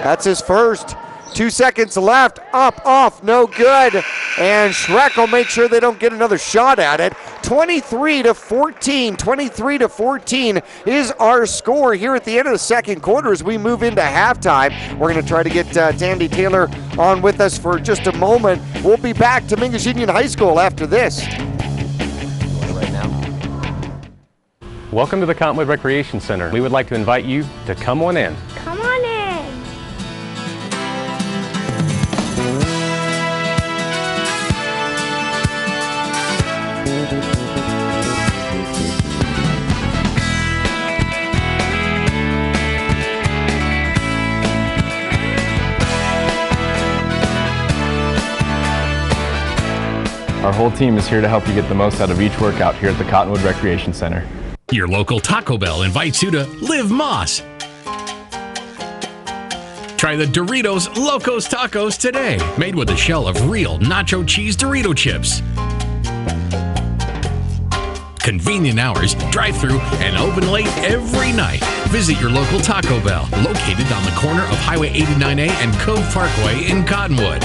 That's his first. 2 seconds left. Up, off, no good. And Schreck will make sure they don't get another shot at it. 23-14. 23-14 is our score here at the end of the second quarter as we move into halftime. We're going to try to get Tandy Taylor on with us for just a moment. We'll be back to Mingus Union High School after this. Right now. Welcome to the Cottonwood Recreation Center. We would like to invite you to come on in. Come on in. Our whole team is here to help you get the most out of each workout here at the Cottonwood Recreation Center. Your local Taco Bell invites you to Live Moss. Try the Doritos Locos Tacos today, made with a shell of real nacho cheese Dorito chips. Convenient hours, drive-through, and open late every night. Visit your local Taco Bell, located on the corner of Highway 89A and Cove Parkway in Cottonwood.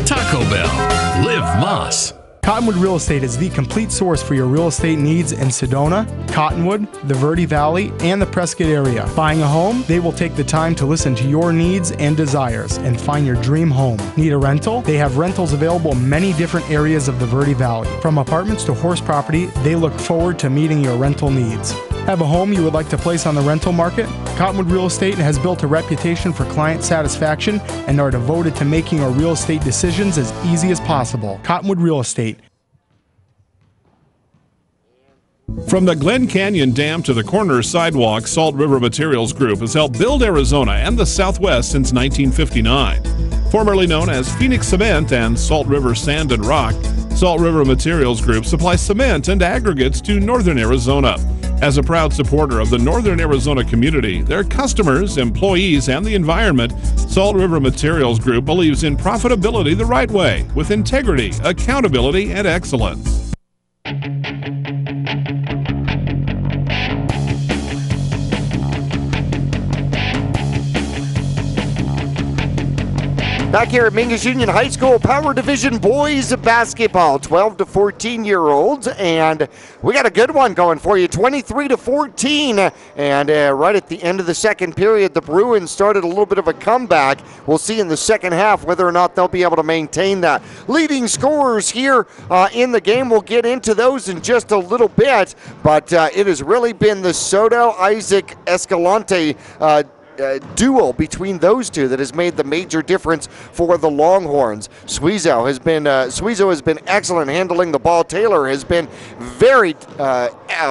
Taco Bell. Live Moss. Cottonwood Real Estate is the complete source for your real estate needs in Sedona, Cottonwood, the Verde Valley, and the Prescott area. Buying a home, they will take the time to listen to your needs and desires and find your dream home. Need a rental? They have rentals available in many different areas of the Verde Valley. From apartments to horse property, they look forward to meeting your rental needs. Have a home you would like to place on the rental market? Cottonwood Real Estate has built a reputation for client satisfaction and are devoted to making your real estate decisions as easy as possible. Cottonwood Real Estate. From the Glen Canyon Dam to the corner sidewalk, Salt River Materials Group has helped build Arizona and the Southwest since 1959. Formerly known as Phoenix Cement and Salt River Sand and Rock, Salt River Materials Group supplies cement and aggregates to northern Arizona. As a proud supporter of the northern Arizona community, their customers, employees, and the environment, Salt River Materials Group believes in profitability the right way, with integrity, accountability, and excellence. Back here at Mingus Union High School, Power Division boys basketball, 12 to 14-year-olds, and we got a good one going for you, 23-14, and right at the end of the second period, the Bruins started a little bit of a comeback. We'll see in the second half whether or not they'll be able to maintain that. Leading scorers here in the game, we'll get into those in just a little bit, but it has really been the Soto, Isaac, Escalante duel between those two that has made the major difference for the Longhorns. Suizo has been excellent handling the ball. Taylor has been very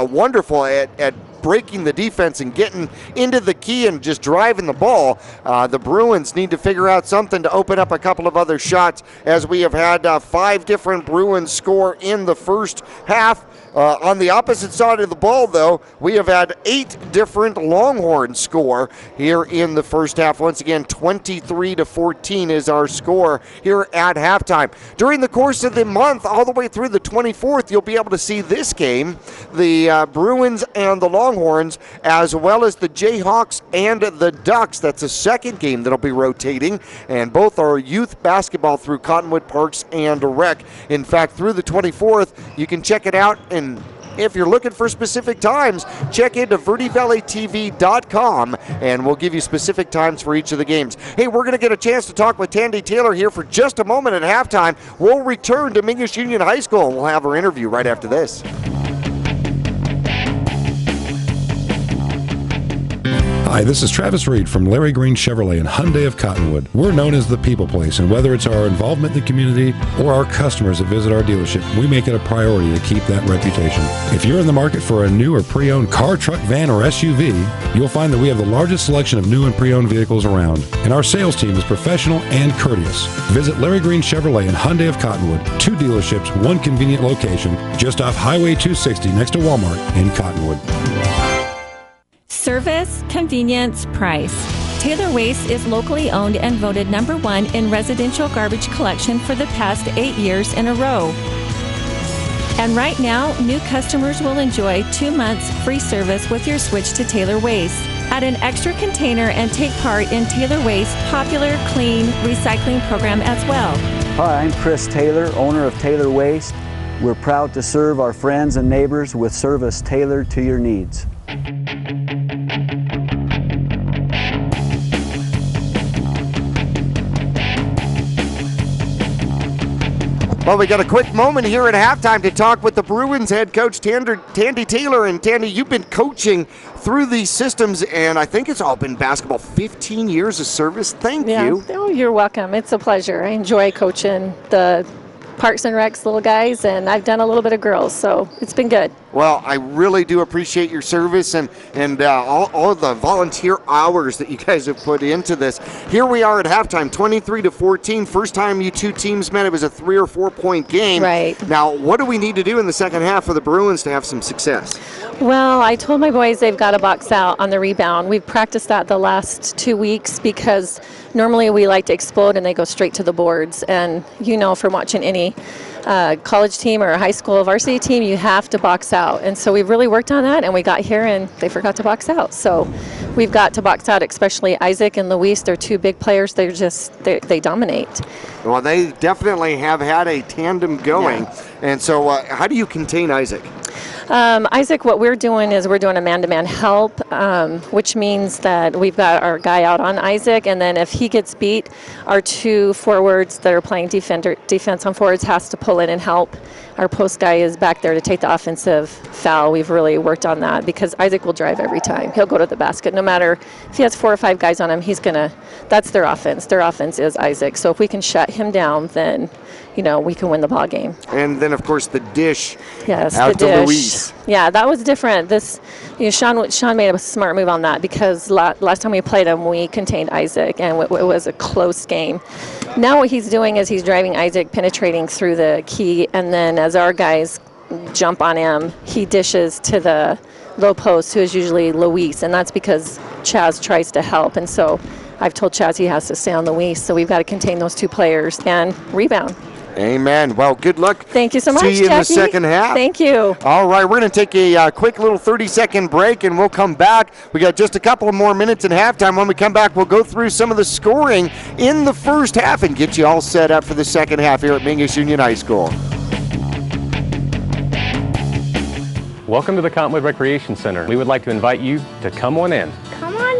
wonderful at breaking the defense and getting into the key and just driving the ball. The Bruins need to figure out something to open up a couple of other shots, as we have had 5 different Bruins score in the first half. On the opposite side of the ball, though, we have had 8 different Longhorns score here in the first half. Once again, 23-14 is our score here at halftime. During the course of the month, all the way through the 24th, you'll be able to see this game, the Bruins and the Longhorns, as well as the Jayhawks and the Ducks. That's a second game that'll be rotating, and both are youth basketball through Cottonwood Parks and Rec. In fact, through the 24th, you can check it out. And if you're looking for specific times, check into VertiValleyTV.com, and we'll give you specific times for each of the games. Hey, we're going to get a chance to talk with Tandy Taylor here for just a moment at halftime. We'll return to Mingus Union High School, and we'll have her interview right after this. Hi, this is Travis Reed from Larry Green Chevrolet and Hyundai of Cottonwood. We're known as the people place, and whether it's our involvement in the community or our customers that visit our dealership, we make it a priority to keep that reputation. If you're in the market for a new or pre-owned car, truck, van, or SUV, you'll find that we have the largest selection of new and pre-owned vehicles around, and our sales team is professional and courteous. Visit Larry Green Chevrolet and Hyundai of Cottonwood, 2 dealerships, 1 convenient location, just off Highway 260 next to Walmart in Cottonwood. Service, convenience, price. Taylor Waste is locally owned and voted #1 in residential garbage collection for the past 8 years in a row. And right now, new customers will enjoy 2 months free service with your switch to Taylor Waste. Add an extra container and take part in Taylor Waste's popular clean recycling program as well. Hi, I'm Chris Taylor, owner of Taylor Waste. We're proud to serve our friends and neighbors with service tailored to your needs. Well, we got a quick moment here at halftime to talk with the Bruins head coach, Tandy Taylor. And Tandy, you've been coaching through these systems, and I think it's all been basketball. 15 years of service. Thank you. Oh, you're welcome. It's a pleasure. I enjoy coaching the Parks and Recs little guys, and I've done a little bit of girls, so it's been good. Well, I really do appreciate your service and all of the volunteer hours that you guys have put into this. Here we are at halftime, 23-14. First time you 2 teams met, it was a 3 or 4 point game. Right. Now, what do we need to do in the second half for the Bruins to have some success? Well, I told my boys they've got to box out on the rebound. We've practiced that the last 2 weeks because normally we like to explode and they go straight to the boards. And you know, from watching any college team or a high school varsity team, you have to box out. And so we've really worked on that, and we got here and they forgot to box out. So we've got to box out, especially Isaac and Luis. They're 2 big players. They dominate. Well, they definitely have had a tandem going. Yeah. And so how do you contain Isaac? Isaac, what we're doing is we're doing a man-to-man help, which means that we've got our guy out on Isaac, and then if he gets beat, our 2 forwards that are playing defense on forwards has to pull in and help. Our post guy is back there to take the offensive foul. We've really worked on that because Isaac will drive every time. He'll go to the basket. No matter if he has 4 or 5 guys on him, that's their offense. Their offense is Isaac. So if we can shut him down, then we can win the ball game. And then, of course, the dish. Yes, out the dish. To Luis. Yeah, that was different. Sean made a smart move on that because last time we played him, we contained Isaac, and it was a close game. Now what he's doing is he's driving Isaac, penetrating through the key, and then as our guys jump on him, he dishes to the low post, who is usually Luis, and that's because Chaz tries to help. And so I've told Chaz he has to stay on Luis, so we've got to contain those 2 players and rebound. Amen. Well, good luck. Thank you so much, See you Jackie. in the second half. Thank you. All right, we're going to take a quick little 30-second break, and we'll come back. We got just a couple of more minutes in halftime. When we come back, we'll go through some of the scoring in the first half and get you all set up for the second half here at Mingus Union High School. Welcome to the Cottonwood Recreation Center. We would like to invite you to come on in. Come on in.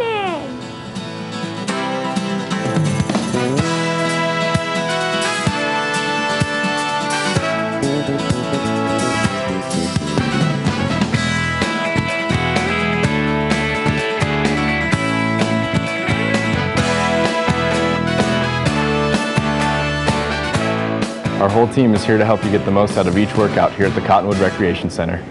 Our whole team is here to help you get the most out of each workout here at the Cottonwood Recreation Center.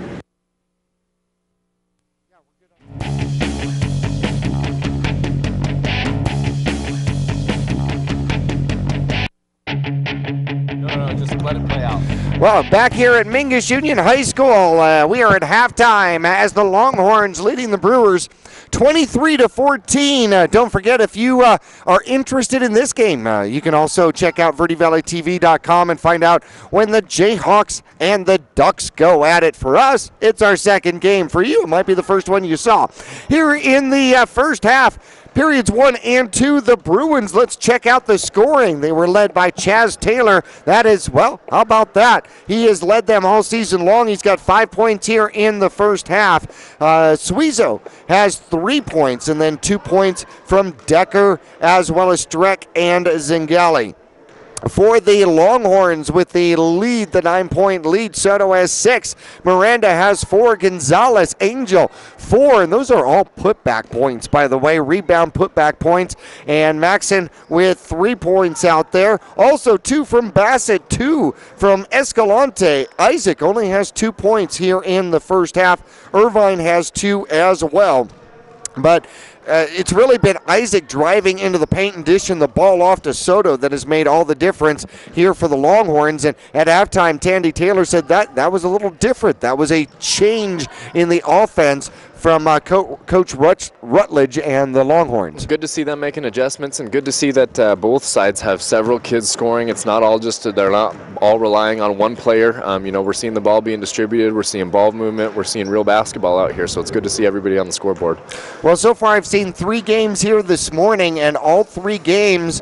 Well, back here at Mingus Union High School, we are at halftime as the Longhorns leading the Brewers 23-14. Don't forget, if you are interested in this game, you can also check out VerdeValleyTV.com and find out when the Jayhawks and the Ducks go at it. For us, it's our second game. For you, it might be the first one you saw. Here in the first half, periods 1 and 2, the Bruins, let's check out the scoring. They were led by Chaz Taylor. That is, well, how about that? He has led them all season long. He's got 5 points here in the first half. Suizo has 3 points, and then 2 points from Decker, as well as Streck and Zingali. For the Longhorns with the lead, the 9-point lead, Soto has 6. Miranda has 4. Gonzalez, Angel, 4. And those are all putback points, by the way, rebound putback points. And Maxon with 3 points out there. Also 2 from Bassett, 2 from Escalante. Isaac only has 2 points here in the first half. Irvine has 2 as well. But it's really been Isaac driving into the paint and dishing the ball off to Soto that has made all the difference here for the Longhorns. And at halftime, Tandy Taylor said that was a little different. That was a change in the offense from Coach Rutledge and the Longhorns. Good to see them making adjustments, and good to see that both sides have several kids scoring. It's not all just, they're not all relying on one player. You know, we're seeing the ball being distributed, we're seeing ball movement, we're seeing real basketball out here, so it's good to see everybody on the scoreboard. Well, so far I've seen 3 games here this morning, and all 3 games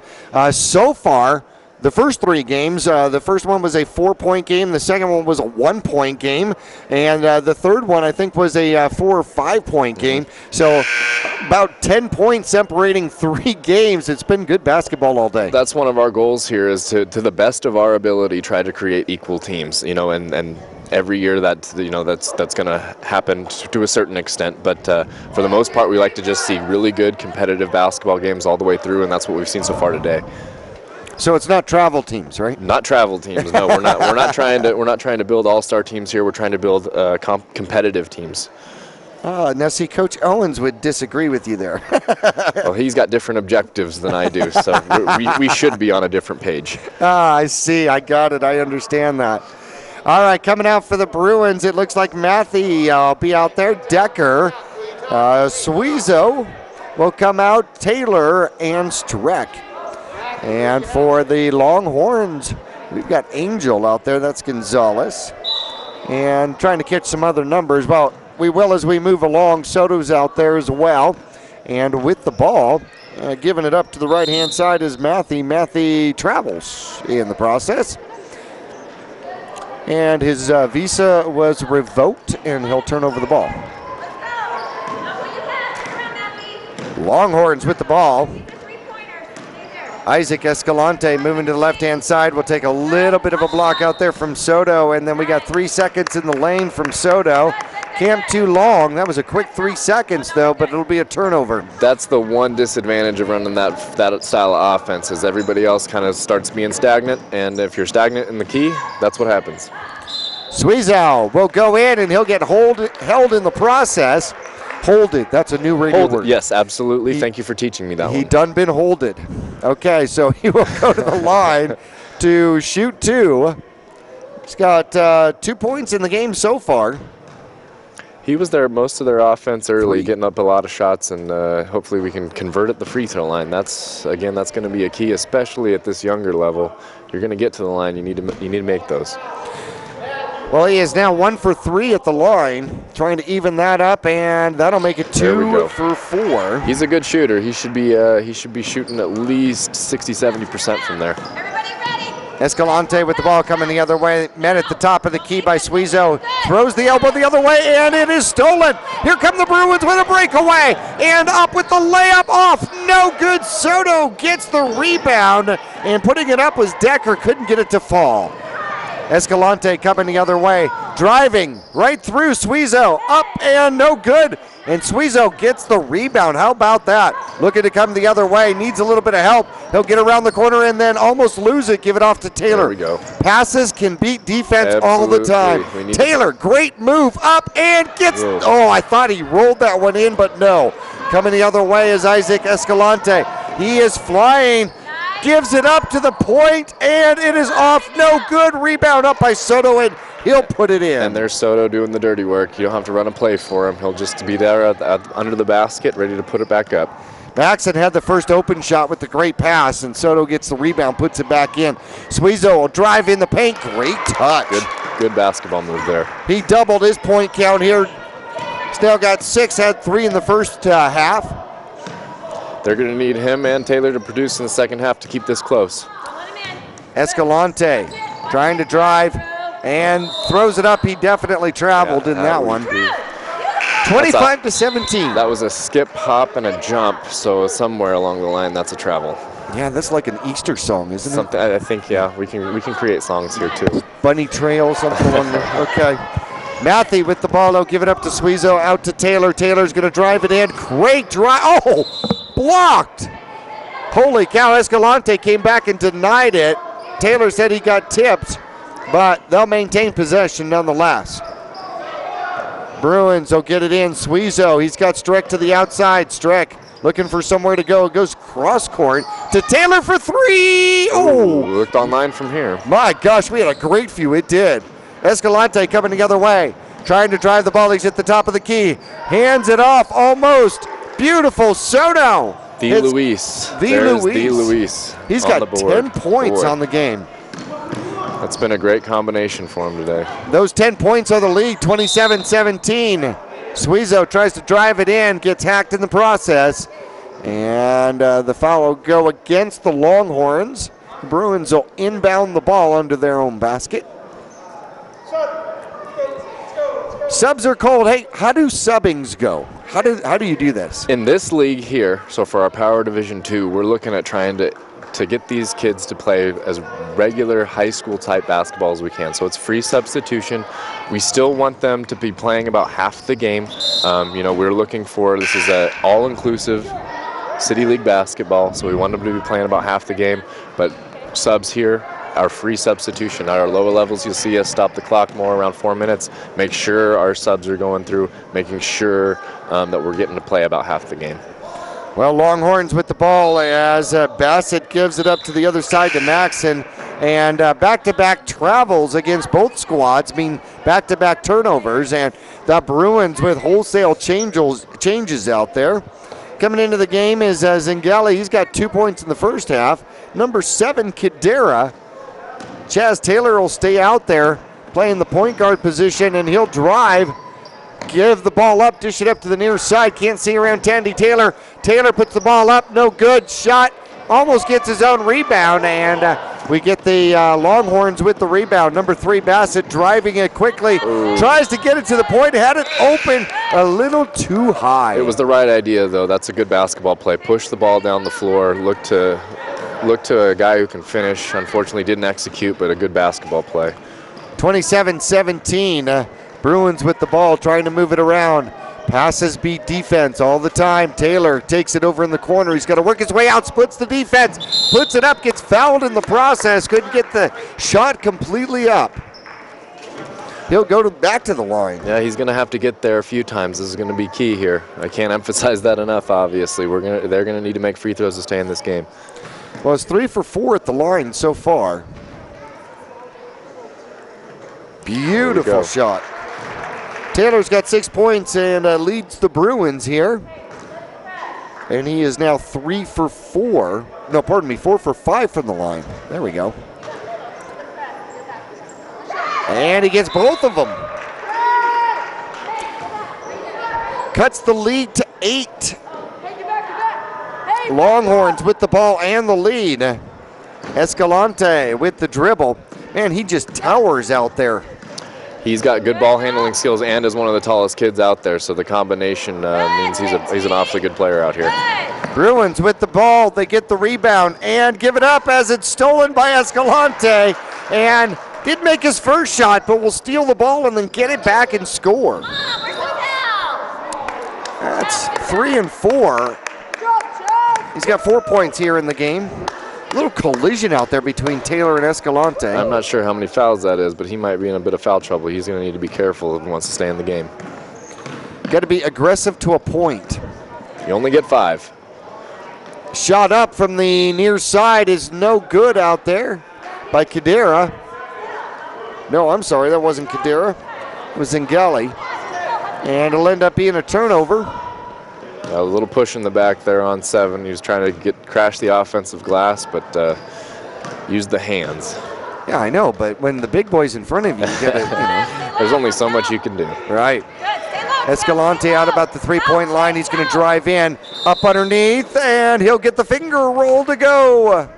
so far, the first 3 games, the first one was a 4-point game, the second one was a 1-point game, and the third one I think was a 4 or 5-point game. So about 10 points separating 3 games. It's been good basketball all day. That's one of our goals here, is to the best of our ability try to create equal teams, you know, and every year that, you know, that's going to happen to a certain extent, but for the most part we like to just see really good competitive basketball games all the way through, and that's what we've seen so far today. So it's not travel teams, right? Not travel teams. No, we're not. We're not trying to build all-star teams here. We're trying to build competitive teams. Now see, Coach Owens would disagree with you there. Well, he's got different objectives than I do, so we should be on a different page. I see. I got it. I understand that. All right, coming out for the Bruins, it looks like Matthew will be out there. Decker, Suizo will come out. Taylor and Streck. And for the Longhorns, we've got Angel out there. That's Gonzalez. And trying to catch some other numbers. Well, we will as we move along. Soto's out there as well. And with the ball, giving it up to the right-hand side is Matthew. Matthew travels in the process. And his visa was revoked, and he'll turn over the ball. Longhorns with the ball. Isaac Escalante moving to the left-hand side. We'll take a little bit of a block out there from Soto, and then we got 3 seconds in the lane from Soto. Camp too long. That was a quick 3 seconds, though, but it'll be a turnover. That's the one disadvantage of running that style of offense, is everybody else kind of starts being stagnant, and if you're stagnant in the key, that's what happens. Suizo will go in, and he'll get held in the process. Holded, that's a new radio word. Yes, absolutely. Thank you for teaching me that one. He done been holded. Okay, so he will go to the line to shoot 2. He's got 2 points in the game so far. He was there most of their offense early, getting up a lot of shots, and hopefully we can convert at the free throw line. That's going to be a key, especially at this younger level. You're going to get to the line. You need to make those. Well, he is now 1 for 3 at the line, trying to even that up, and that'll make it 2 for 4. He's a good shooter. He should be shooting at least 60-70% from there. Escalante with the ball coming the other way, met at the top of the key by Suizo, throws the elbow the other way, and it is stolen. Here come the Bruins with a breakaway, and up with the layup off. No good. Soto gets the rebound, and putting it up was Decker, couldn't get it to fall. Escalante coming the other way, driving right through Suizo, up and no good. And Suizo gets the rebound. How about that? Looking to come the other way, needs a little bit of help. He'll get around the corner and then almost lose it, give it off to Taylor. There we go. Passes can beat defense all the time. Taylor, great move, up and gets, oh, I thought he rolled that one in, but no. Coming the other way is Isaac Escalante. He is flying, gives it up to the point, and it is off, no good. Rebound up by Soto, and he'll put it in. And there's Soto doing the dirty work. You don't have to run a play for him. He'll just be there under the basket, ready to put it back up. Maxon had the first open shot with the great pass, and Soto gets the rebound, puts it back in. Suizo will drive in the paint. Great touch. Good basketball move there. He doubled his point count here. Still got 6, had 3 in the first half. They're going to need him and Taylor to produce in the second half to keep this close. Escalante trying to drive and throws it up. He definitely traveled in that one. 25-17. That was a skip, hop, and a jump. So somewhere along the line, that's a travel. Yeah, that's like an Easter song, isn't something, it? I think, yeah, we can create songs here too. Bunny Trail, something along there. Okay. Matthew with the ball, give it up to Suizo, out to Taylor. Taylor's going to drive it in. Great drive. Oh, blocked. Holy cow, Escalante came back and denied it. Taylor said he got tipped, but they'll maintain possession nonetheless. Bruins will get it in. Suizo, he's got Streck to the outside. Streck looking for somewhere to go. It goes cross court to Taylor for 3. Oh, looked online from here. My gosh, we had a great view. It did. Escalante coming the other way, trying to drive the ball. He's at the top of the key. Hands it off almost. Beautiful. Soto. The Luis. He's got 10 points on the game. That's been a great combination for him today. Those 10 points are the lead, 27-17. Suizo tries to drive it in, gets hacked in the process. And the foul will go against the Longhorns. The Bruins will inbound the ball under their own basket. Subs are called. Hey, how do subbings go? How do you do this? In this league here, so for our Power Division 2, we're looking at trying to get these kids to play as regular high school type basketball as we can. So it's free substitution. We still want them to be playing about half the game. We're looking for, this is an all-inclusive City League basketball, so we want them to be playing about half the game. But subs here, our free substitution. At our lower levels, you'll see us stop the clock more around 4 minutes, make sure our subs are going through, making sure that we're getting to play about half the game. Well, Longhorns with the ball as Bassett gives it up to the other side to Maxon. And back-to-back travels against both squads mean back-to-back turnovers. And the Bruins with wholesale changes out there. Coming into the game is Zingeli. He's got 2 points in the first half. Number 7, Kadera. Chaz Taylor will stay out there playing the point guard position, and he'll drive, give the ball up, dish it up to the near side. Can't see around Tandy Taylor. Taylor puts the ball up, no good. Shot, almost gets his own rebound, and we get the Longhorns with the rebound. Number 3, Bassett driving it quickly. Tries to get it to the point, had it open a little too high. It was the right idea, though. That's a good basketball play. Push the ball down the floor, look to a guy who can finish. Unfortunately didn't execute, but a good basketball play. 27-17. Bruins with the ball, trying to move it around. Passes beat defense all the time. Taylor takes it over in the corner. He's got to work his way out, splits the defense, puts it up, gets fouled in the process. Couldn't get the shot completely up. He'll go back to the line. Yeah, he's going to have to get there a few times. This is going to be key here. I can't emphasize that enough, obviously. They're going to need to make free throws to stay in this game. Well, it's 3 for 4 at the line so far. Beautiful shot. Taylor's got 6 points and leads the Bruins here. And he is now 3 for 4. No, pardon me, 4 for 5 from the line. There we go. And he gets both of them. Cuts the lead to 8. Longhorns with the ball and the lead. Escalante with the dribble. Man, he just towers out there. He's got good ball handling skills and is one of the tallest kids out there, so the combination means he's an awfully good player out here. Bruins with the ball. They get the rebound and give it up as it's stolen by Escalante. And Did make his first shot, but will steal the ball and then get it back and score. That's 3 and 4. He's got 4 points here in the game. A little collision out there between Taylor and Escalante. I'm not sure how many fouls that is, but he might be in a bit of foul trouble. He's going to need to be careful if he wants to stay in the game. Got to be aggressive to a point. You only get 5. Shot up from the near side is no good out there by Kadira. No, I'm sorry, that wasn't Kadira. It was Zingali. And it'll end up being a turnover. A little push in the back there on 7. He was trying to crash the offensive glass, but used the hands. Yeah, I know, but when the big boy's in front of you, you gotta, There's only so much you can do. Right. Escalante out about the 3-point line. He's going to drive in, up underneath, and he'll get the finger roll to go.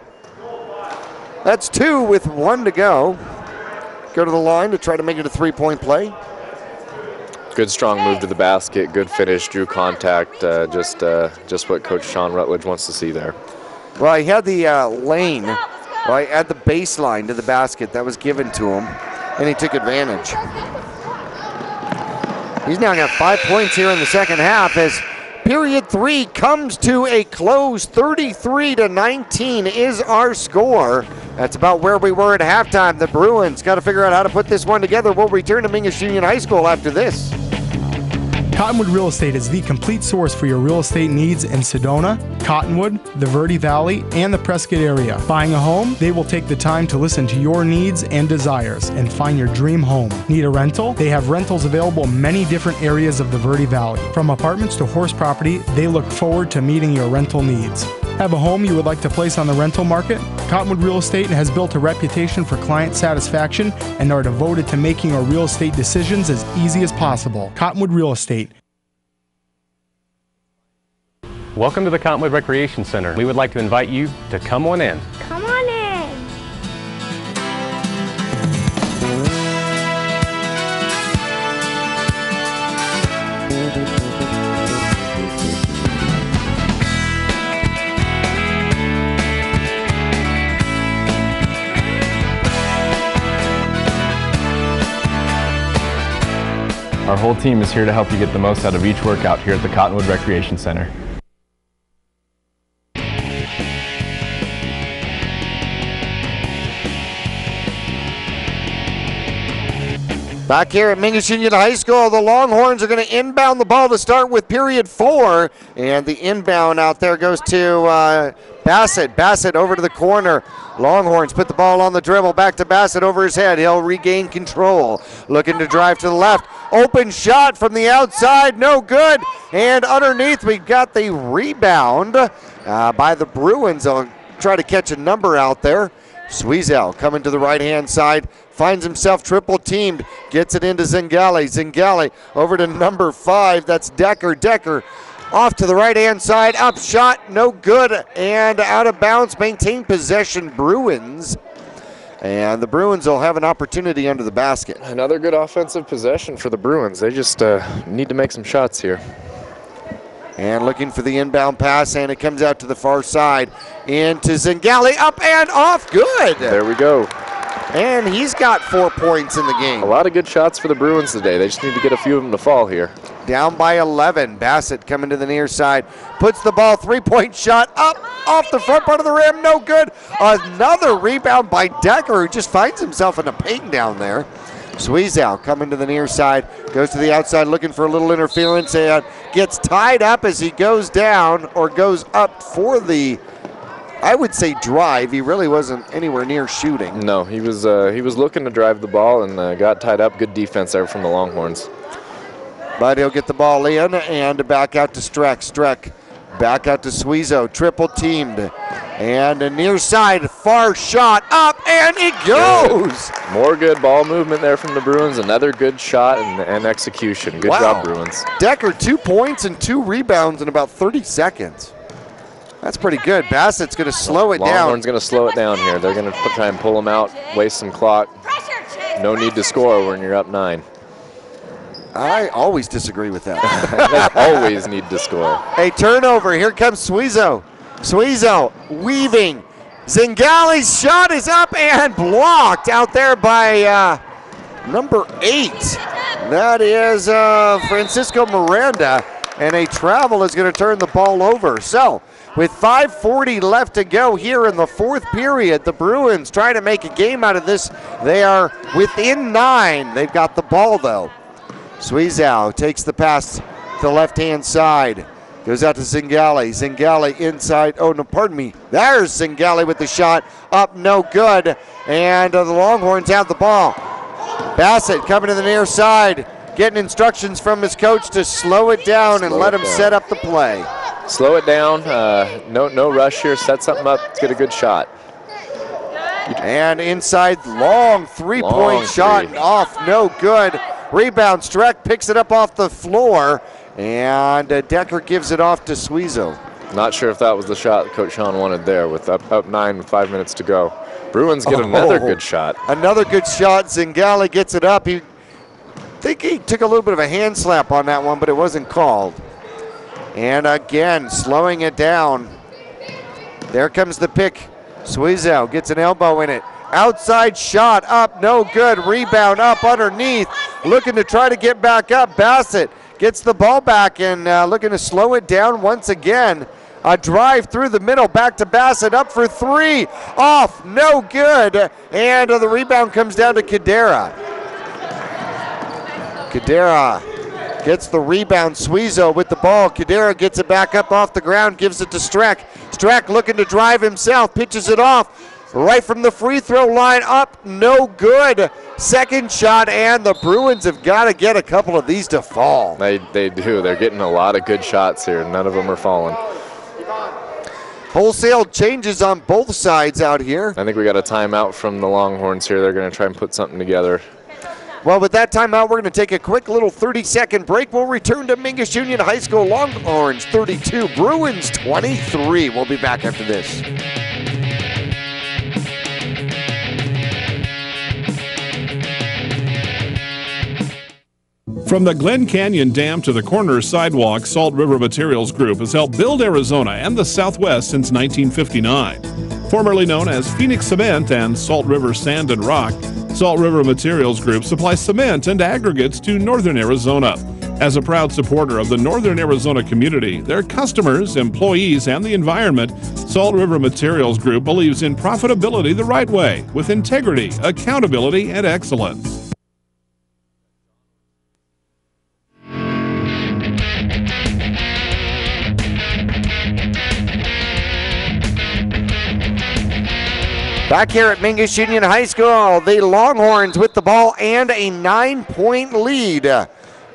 That's 2 with 1 to go. Go to the line to try to make it a 3-point play. Good strong move to the basket, good finish, drew contact, just what Coach Sean Rutledge wants to see there. Well, he had the lane, right at the baseline to the basket that was given to him, and he took advantage. He's now got 5 points here in the second half as period 3 comes to a close. 33-19 is our score. That's about where we were at halftime. The Bruins got to figure out how to put this one together. We'll return to Mingus Union High School after this. Cottonwood Real Estate is the complete source for your real estate needs in Sedona, Cottonwood, the Verde Valley, and the Prescott area. Buying a home, they will take the time to listen to your needs and desires and find your dream home. Need a rental? They have rentals available in many different areas of the Verde Valley. From apartments to horse property, they look forward to meeting your rental needs. Have a home you would like to place on the rental market? Cottonwood Real Estate has built a reputation for client satisfaction and are devoted to making your real estate decisions as easy as possible. Cottonwood Real Estate. Welcome to the Cottonwood Recreation Center. We would like to invite you to come on in. Come on in. Our whole team is here to help you get the most out of each workout here at the Cottonwood Recreation Center. Back here at Mingus Union High School, the Longhorns are going to inbound the ball to start with period 4. And the inbound out there goes to Bassett. Bassett over to the corner. Longhorns put the ball on the dribble, back to Bassett over his head. He'll regain control. Looking to drive to the left. Open shot from the outside, no good. And underneath, we've got the rebound by the Bruins. They'll try to catch a number out there. Sweezel coming to the right-hand side, finds himself triple-teamed, gets it into Zingali. Zingali over to number 5, that's Decker. Decker off to the right-hand side, up shot, no good, and out of bounds, maintain possession, Bruins. And the Bruins will have an opportunity under the basket. Another good offensive possession for the Bruins. They just need to make some shots here. And looking for the inbound pass, and it comes out to the far side. Into Zingali, up and off, good. There we go. And he's got 4 points in the game. A lot of good shots for the Bruins today. They just need to get a few of them to fall here. Down by 11, Bassett coming to the near side. Puts the ball, 3-point shot, up off the front part of the rim, no good. Another rebound by Decker, who just finds himself in a paint down there. Sweezow coming to the near side, goes to the outside looking for a little interference and gets tied up as he goes down or goes up for the, I would say, drive. He really wasn't anywhere near shooting. No, he was looking to drive the ball and got tied up. Good defense there from the Longhorns. But he'll get the ball in and back out to Streck. Streck back out to Sweezo, triple teamed. And a near side, far shot, up, and it goes! Good. More good ball movement there from the Bruins. Another good shot and execution. Good job, Bruins. Decker, 2 points and 2 rebounds in about 30 seconds. That's pretty good. Bassett's going to slow it down. Longhorn's going to slow it down here. They're going to try and pull him out, waste some clock. No need to score when you're up 9. I always disagree with that. They always need to score. A turnover. Here comes Sweezo. Sweezo weaving, Zingali's shot is up and blocked out there by number 8. That is Francisco Miranda, and a travel is going to turn the ball over. So with 5:40 left to go here in the 4th period, the Bruins trying to make a game out of this. They are within 9. They've got the ball though. Sweezow takes the pass to the left-hand side. Goes out to Zingali. Zingali inside. Oh, no, pardon me. There's Zingali with the shot. Up, no good. And the Longhorns have the ball. Bassett coming to the near side. Getting instructions from his coach to slow it down and let him set up the play. Slow it down. No rush here. Set something up. Get a good shot. And inside, long three-point shot and off. No good. Rebound. Streck picks it up off the floor. And Decker gives it off to Suizo. Not sure if that was the shot Coach Sean wanted there with up 9 with 5 minutes to go. Bruins get another good shot. Another good shot. Zingali gets it up. I think he took a little bit of a hand slap on that one, but it wasn't called. And again, slowing it down. There comes the pick. Suizo gets an elbow in it. Outside shot up, no good. Rebound up underneath. Looking to try to get back up. Bassett gets the ball back and looking to slow it down once again. A drive through the middle, back to Bassett, up for 3. Off, no good. And the rebound comes down to Cadera. Cadera gets the rebound. Suizo with the ball. Cadera gets it back up off the ground, gives it to Streck. Streck looking to drive himself, pitches it off. Right from the free throw line, up, no good. Second shot, and the Bruins have got to get a couple of these to fall. They do. They're getting a lot of good shots here. None of them are falling. Wholesale changes on both sides out here. I think we got a timeout from the Longhorns here. They're going to try and put something together. Well, with that timeout, we're going to take a quick little 30-second break. We'll return to Mingus Union High School. Longhorns 32, Bruins 23. We'll be back after this. From the Glen Canyon Dam to the corner sidewalk, Salt River Materials Group has helped build Arizona and the Southwest since 1959. Formerly known as Phoenix Cement and Salt River Sand and Rock, Salt River Materials Group supplies cement and aggregates to northern Arizona. As a proud supporter of the northern Arizona community, their customers, employees, and the environment, Salt River Materials Group believes in profitability the right way, with integrity, accountability, and excellence. Back here at Mingus Union High School, the Longhorns with the ball and a 9-point lead.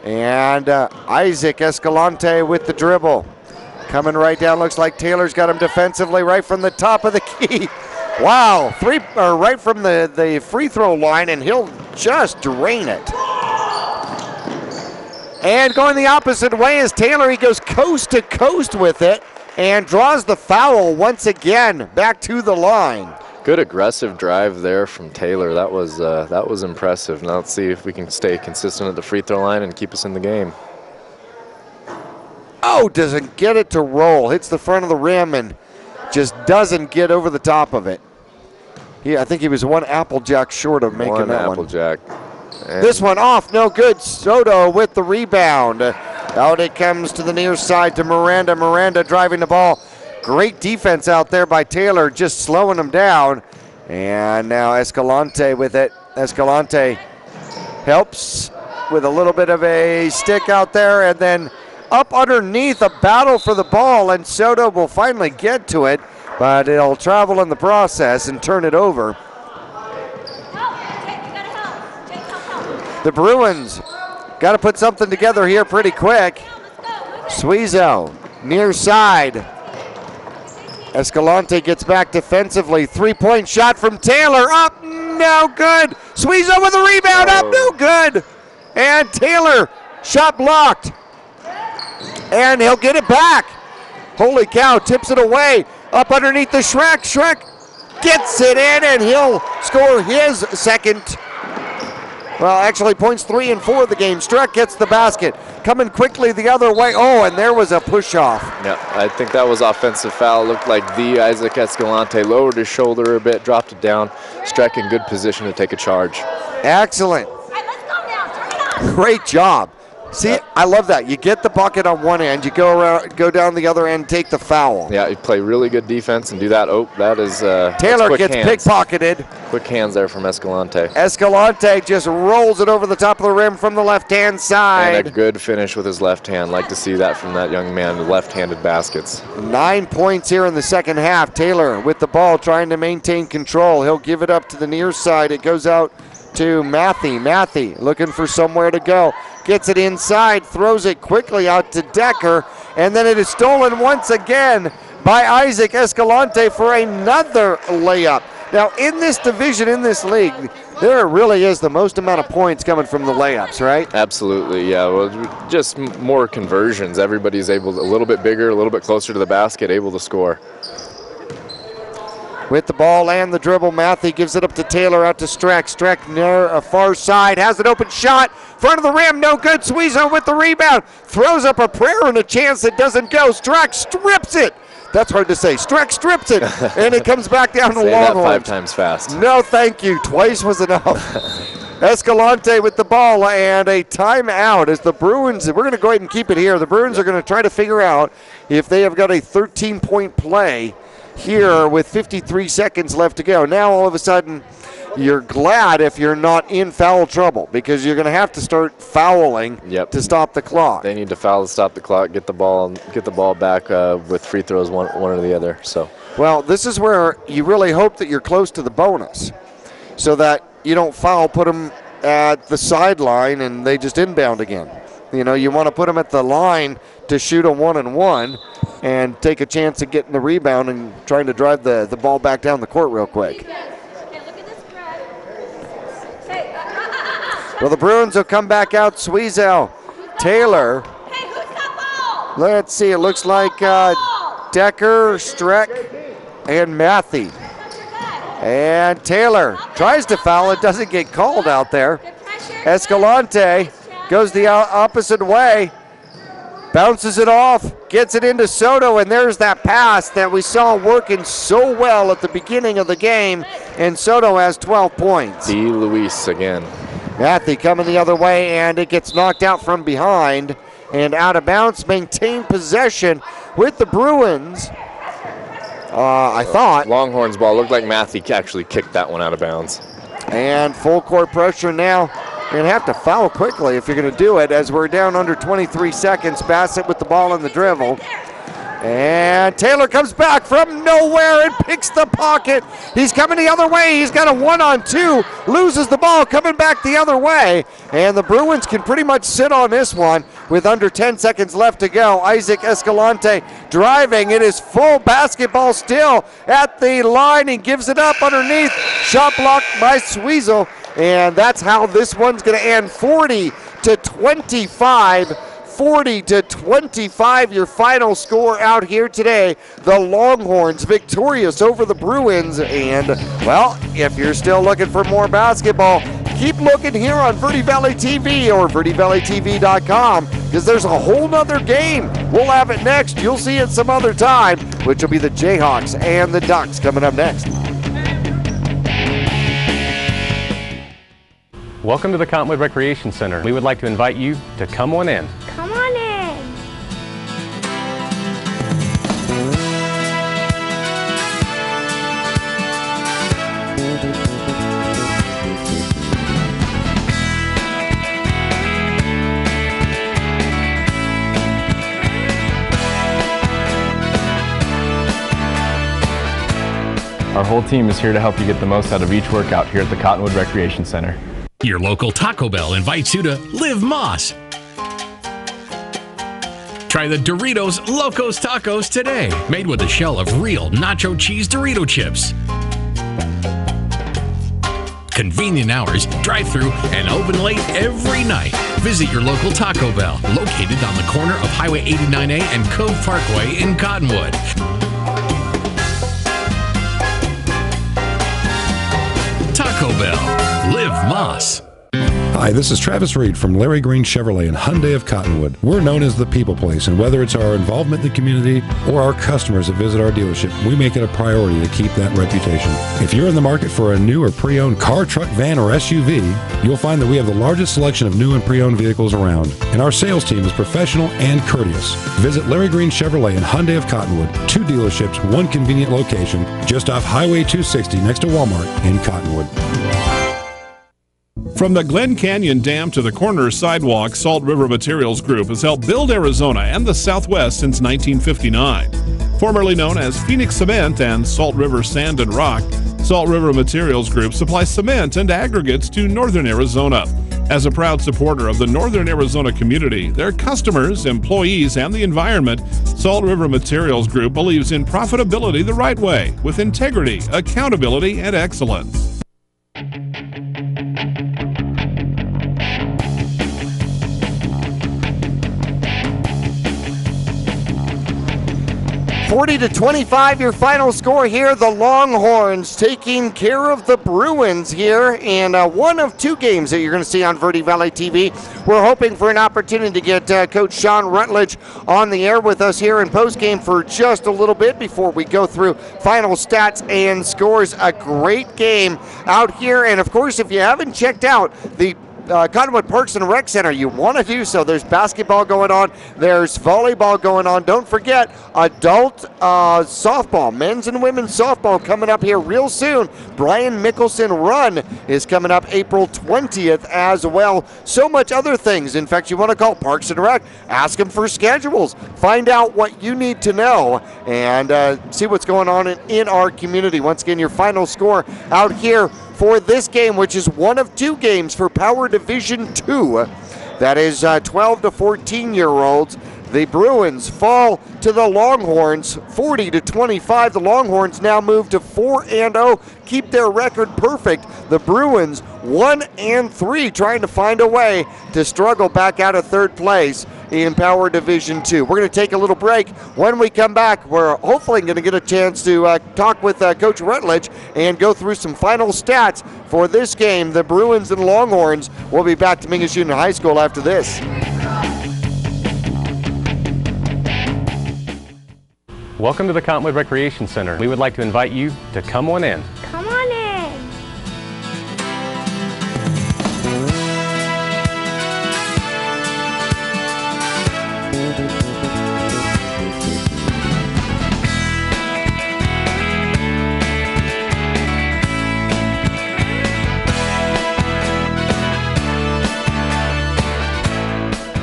And Isaac Escalante with the dribble. Coming right down, looks like Taylor's got him defensively right from the top of the key. Wow, right from the free throw line, and he'll just drain it. And going the opposite way is Taylor. He goes coast to coast with it and draws the foul once again back to the line. Good aggressive drive there from Taylor. That was impressive. Now let's see if we can stay consistent at the free throw line and keep us in the game. Oh, doesn't get it to roll. Hits the front of the rim and just doesn't get over the top of it. I think he was one Applejack short of making that one. Applejack. This one off, no good. Soto with the rebound. Out it comes to the near side to Miranda. Miranda driving the ball. Great defense out there by Taylor, just slowing him down. And now Escalante with it. Escalante helps with a little bit of a stick out there, and then up underneath, a battle for the ball, and Soto will finally get to it, but it'll travel in the process and turn it over. The Bruins got to put something together here pretty quick. Suizo, near side. Escalante gets back defensively. Three-point shot from Taylor. Up, no good. Suizo with a rebound. Up, no good. And Taylor, shot blocked. And he'll get it back. Holy cow, tips it away. Up underneath the Shrek. Shrek gets it in, and he'll score his second. Well, actually, points 3 and 4 of the game. Streck gets the basket. Coming quickly the other way. Oh, and there was a push-off. Yeah, I think that was offensive foul. Looked like the Isaac Escalante lowered his shoulder a bit, dropped it down. Streck in good position to take a charge. Excellent. Great job. See, I love that. You get the bucket on one end, you go down the other end, take the foul. Yeah, you play really good defense and do that. Oh, that is Taylor gets pickpocketed. Quick hands there from Escalante. Escalante just rolls it over the top of the rim from the left-hand side. And a good finish with his left hand. Like to see that from that young man, left-handed baskets. 9 points here in the second half. Taylor with the ball trying to maintain control. He'll give it up to the near side. It goes out to Matthew. Matthew looking for somewhere to go. Gets it inside, throws it quickly out to Decker, and then it is stolen once again by Isaac Escalante for another layup. Now, in this division, in this league, there really is the most amount of points coming from the layups, right? Absolutely, yeah. Well, just more conversions. Everybody's able, a little bit bigger, a little bit closer to the basket, able to score. With the ball and the dribble, Matthew gives it up to Taylor, out to Streck. Streck near a far side, has an open shot, front of the rim, no good. Suizo with the rebound, throws up a prayer and a chance that doesn't go. Streck strips it. That's hard to say. Streck strips it, and it comes back down to Longhorns. Say that 5 times fast. No, thank you. Twice was enough. Escalante with the ball and a timeout as the Bruins, we're going to go ahead and keep it here. The Bruins are going to try to figure out if they have got a 13-point play here with 53 seconds left to go. Now all of a sudden you're glad if you're not in foul trouble because you're going to have to start fouling to stop the clock. They need to foul to stop the clock, get the ball back with free throws, one or the other. So, well, this is where you really hope that you're close to the bonus so that you don't foul, put them at the sideline and they just inbound again. You know, you want to put them at the line to shoot a 1-and-1 and take a chance of getting the rebound and trying to drive the ball back down the court real quick. Well, the Bruins will come back out. Suizel, Taylor. Let's see, it looks like Decker, Streck, and Matthew. And Taylor tries to foul. It doesn't get called out there. Escalante goes the opposite way. Bounces it off, gets it into Soto, and there's that pass that we saw working so well at the beginning of the game, and Soto has 12 points. D. Luis again. Matthew coming the other way, and it gets knocked out from behind and out of bounds. Maintain possession with the Bruins. I thought. Longhorns ball. Looked like Matthew actually kicked that one out of bounds. And full court pressure now. You're going to have to foul quickly if you're going to do it as we're down under 23 seconds. Bassett with the ball in the dribble. And Taylor comes back from nowhere and picks the pocket. He's coming the other way. He's got a 1-on-2. Loses the ball, coming back the other way. And the Bruins can pretty much sit on this one with under 10 seconds left to go. Isaac Escalante driving. It is full basketball still at the line. He gives it up underneath. Shot blocked by Suizel. And that's how this one's going to end. 40-25. 40-25, your final score out here today. The Longhorns victorious over the Bruins. And, well, if you're still looking for more basketball, keep looking here on Verde Valley TV or VerdeValleyTV.com because there's a whole nother game. We'll have it next. You'll see it some other time, which will be the Jayhawks and the Ducks coming up next. Welcome to the Cottonwood Recreation Center. We would like to invite you to come on in. Come on in. Our whole team is here to help you get the most out of each workout here at the Cottonwood Recreation Center. Your local Taco Bell invites you to Live Moss. Try the Doritos Locos Tacos today, made with a shell of real nacho cheese Dorito chips. Convenient hours, drive-through, and open late every night. Visit your local Taco Bell, located on the corner of Highway 89A and Cove Parkway in Cottonwood. Taco Bell. Live Moss. Hi, this is Travis Reed from Larry Green Chevrolet and Hyundai of Cottonwood. We're known as the people place, and whether it's our involvement in the community or our customers that visit our dealership, we make it a priority to keep that reputation. If you're in the market for a new or pre-owned car, truck, van, or SUV, you'll find that we have the largest selection of new and pre-owned vehicles around, and our sales team is professional and courteous. Visit Larry Green Chevrolet and Hyundai of Cottonwood, 2 dealerships, 1 convenient location, just off Highway 260 next to Walmart in Cottonwood. From the Glen Canyon Dam to the corner sidewalk, Salt River Materials Group has helped build Arizona and the Southwest since 1959. Formerly known as Phoenix Cement and Salt River Sand and Rock, Salt River Materials Group supplies cement and aggregates to northern Arizona. As a proud supporter of the northern Arizona community, their customers, employees, and the environment, Salt River Materials Group believes in profitability the right way, with integrity, accountability, and excellence. 40-25, your final score here. The Longhorns taking care of the Bruins here in one of 2 games that you're going to see on Verde Valley TV. We're hoping for an opportunity to get Coach Sean Rutledge on the air with us here in postgame for just a little bit before we go through final stats and scores. A great game out here, and of course, if you haven't checked out the Cottonwood Parks and Rec Center, you want to do so. There's basketball going on. There's volleyball going on. Don't forget adult softball, men's and women's softball coming up here real soon. Brian Mickelson Run is coming up April 20th as well. So much other things. In fact, you want to call Parks and Rec, ask them for schedules, find out what you need to know, and see what's going on in our community. Once again, your final score out here for this game, which is one of 2 games for Power Division 2. That is 12 to 14-year-olds. The Bruins fall to the Longhorns 40-25. The Longhorns now move to 4-0, keep their record perfect. The Bruins 1-3, trying to find a way to struggle back out of 3rd place in Power Division 2. We're going to take a little break. When we come back, we're hopefully going to get a chance to talk with Coach Rutledge and go through some final stats for this game. The Bruins and Longhorns will be back to Mingus Union High School after this. Welcome to the Cottonwood Recreation Center. We would like to invite you to come on in. Come on in.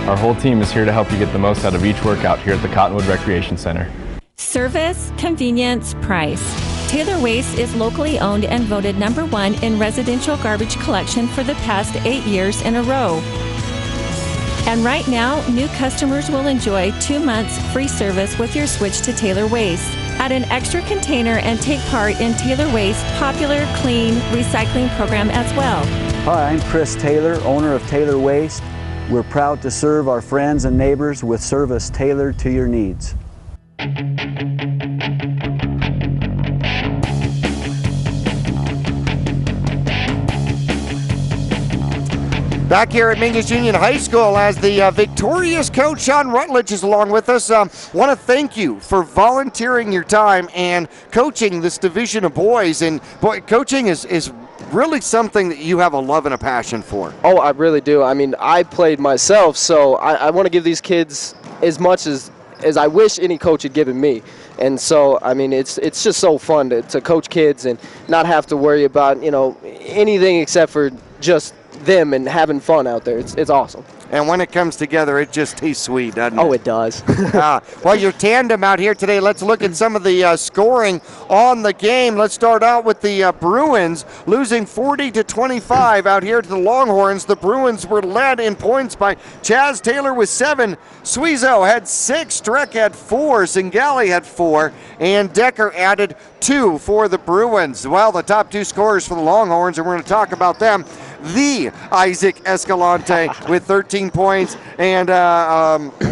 Our whole team is here to help you get the most out of each workout here at the Cottonwood Recreation Center. Service, convenience, price. Taylor Waste is locally owned and voted #1 in residential garbage collection for the past 8 years in a row. And right now, new customers will enjoy 2 months free service with your switch to Taylor Waste. Add an extra container and take part in Taylor Waste's popular clean recycling program as well. Hi, I'm Chris Taylor, owner of Taylor Waste. We're proud to serve our friends and neighbors with service tailored to your needs. Back here at Mingus Union High School as the victorious coach Sean Rutledge is along with us. Want to thank you for volunteering your time and coaching this division of boys. And boy, coaching is really something that you have a love and a passion for. Oh, I really do. I mean, I played myself, so I want to give these kids as much as I wish any coach had given me. And so, I mean, it's just so fun to coach kids and not have to worry about, you know, anything except for just them and having fun out there. It's awesome. And when it comes together, it just tastes sweet, doesn't it? Oh, it does. Well, your tandem out here today. Let's look at some of the scoring on the game. Let's start out with the Bruins losing 40-25 out here to the Longhorns. The Bruins were led in points by Chaz Taylor with 7. Suizo had 6. Streck had 4. Singali had 4. And Decker added 2 for the Bruins. Well, the top 2 scorers for the Longhorns, and we're going to talk about them. The Isaac Escalante with 13 points, and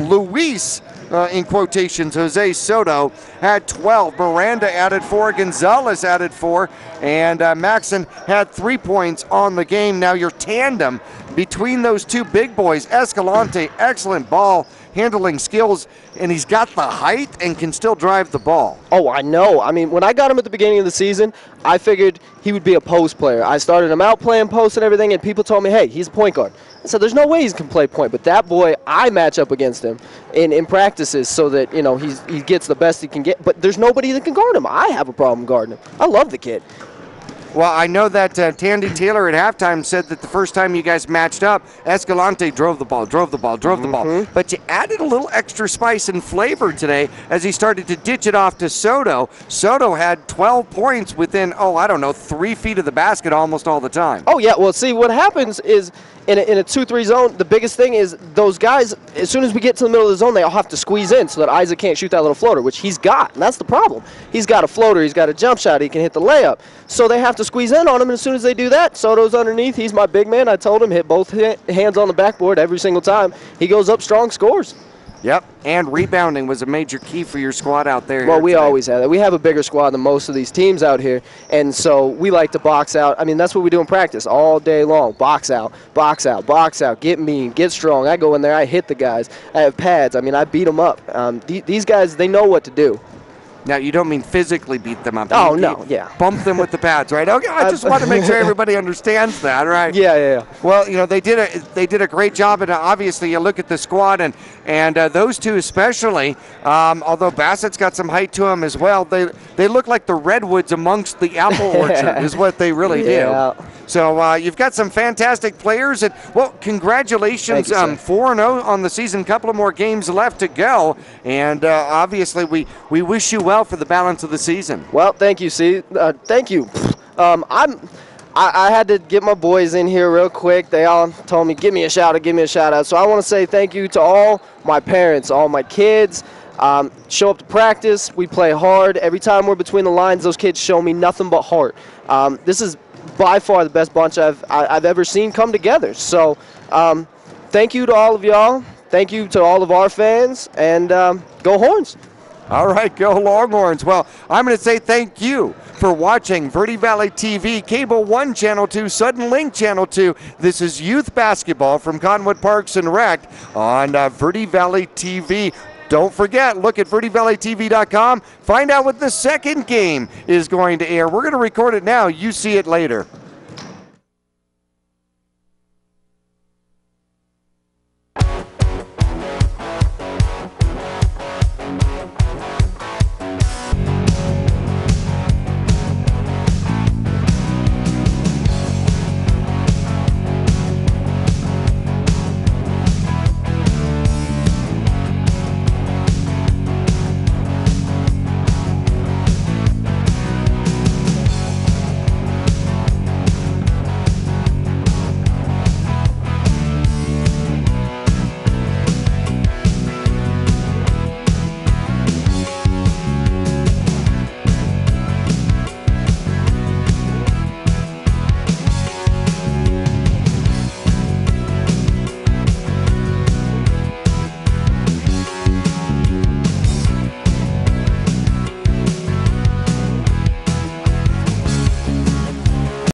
Luis in quotations. Jose Soto had 12. Miranda added 4. Gonzalez added 4. And Maxon had 3 points on the game. Now your tandem between those two big boys, Escalante, excellent ball handling skills, and he's got the height and can still drive the ball. Oh, I know. I mean, when I got him at the beginning of the season, I figured he would be a post player. I started him out playing post and everything, and people told me, hey, he's a point guard. I said, there's no way he can play point, but that boy, I match up against him in practices so that, you know, he gets the best he can get, but there's nobody that can guard him. I have a problem guarding him. I love the kid. Well, I know that Tandy Taylor at halftime said that the first time you guys matched up, Escalante drove the ball. But you added a little extra spice and flavor today as he started to ditch it off to Soto. Soto had 12 points within, 3 feet of the basket almost all the time. Oh, yeah. Well, see, what happens is in a 2-3 zone, the biggest thing is those guys, as soon as we get to the middle of the zone, they all have to squeeze in so that Isaac can't shoot that little floater, which he's got, and that's the problem. He's got a floater, he's got a jump shot, he can hit the layup. So they have to squeeze in on him, and as soon as they do that, Soto's underneath. He's my big man. I told him, hit both hands on the backboard every single time. He goes up strong, scores. Yep, and rebounding was a major key for your squad out there. Well, we always have that. We have a bigger squad than most of these teams out here, and so we like to box out. I mean, that's what we do in practice all day long. Box out, box out, box out, get mean, get strong. I go in there, I hit the guys. I have pads. I mean, I beat them up. These guys, they know what to do. Now, you don't mean physically beat them up. Oh, no, yeah. Bump them with the pads, right? Okay, I just want to make sure everybody understands that, right? Yeah. Well, you know, they did a great job, and obviously you look at the squad, and those two especially, although Bassett's got some height to him as well, they look like the redwoods amongst the apple orchard is what they really do. So you've got some fantastic players, and well, congratulations, 4-0 on the season. Couple of more games left to go, and obviously we wish you well for the balance of the season. Well, thank you, thank you. I had to get my boys in here real quick. They all told me, give me a shout out. So I want to say thank you to all my parents, all my kids. Show up to practice. We play hard. Every time we're between the lines, those kids show me nothing but heart. This is by far the best bunch I've ever seen come together. So thank you to all of y'all. Thank you to all of our fans, and go Horns. All right, go Longhorns. Well, I'm going to say thank you for watching Verde Valley TV, Cable 1, Channel 2, Sudden Link, Channel 2. This is youth basketball from Cottonwood Parks and Rec on Verde Valley TV. Don't forget, look at verdevalleytv.com. Find out what the second game is going to air. We're going to record it now. You see it later.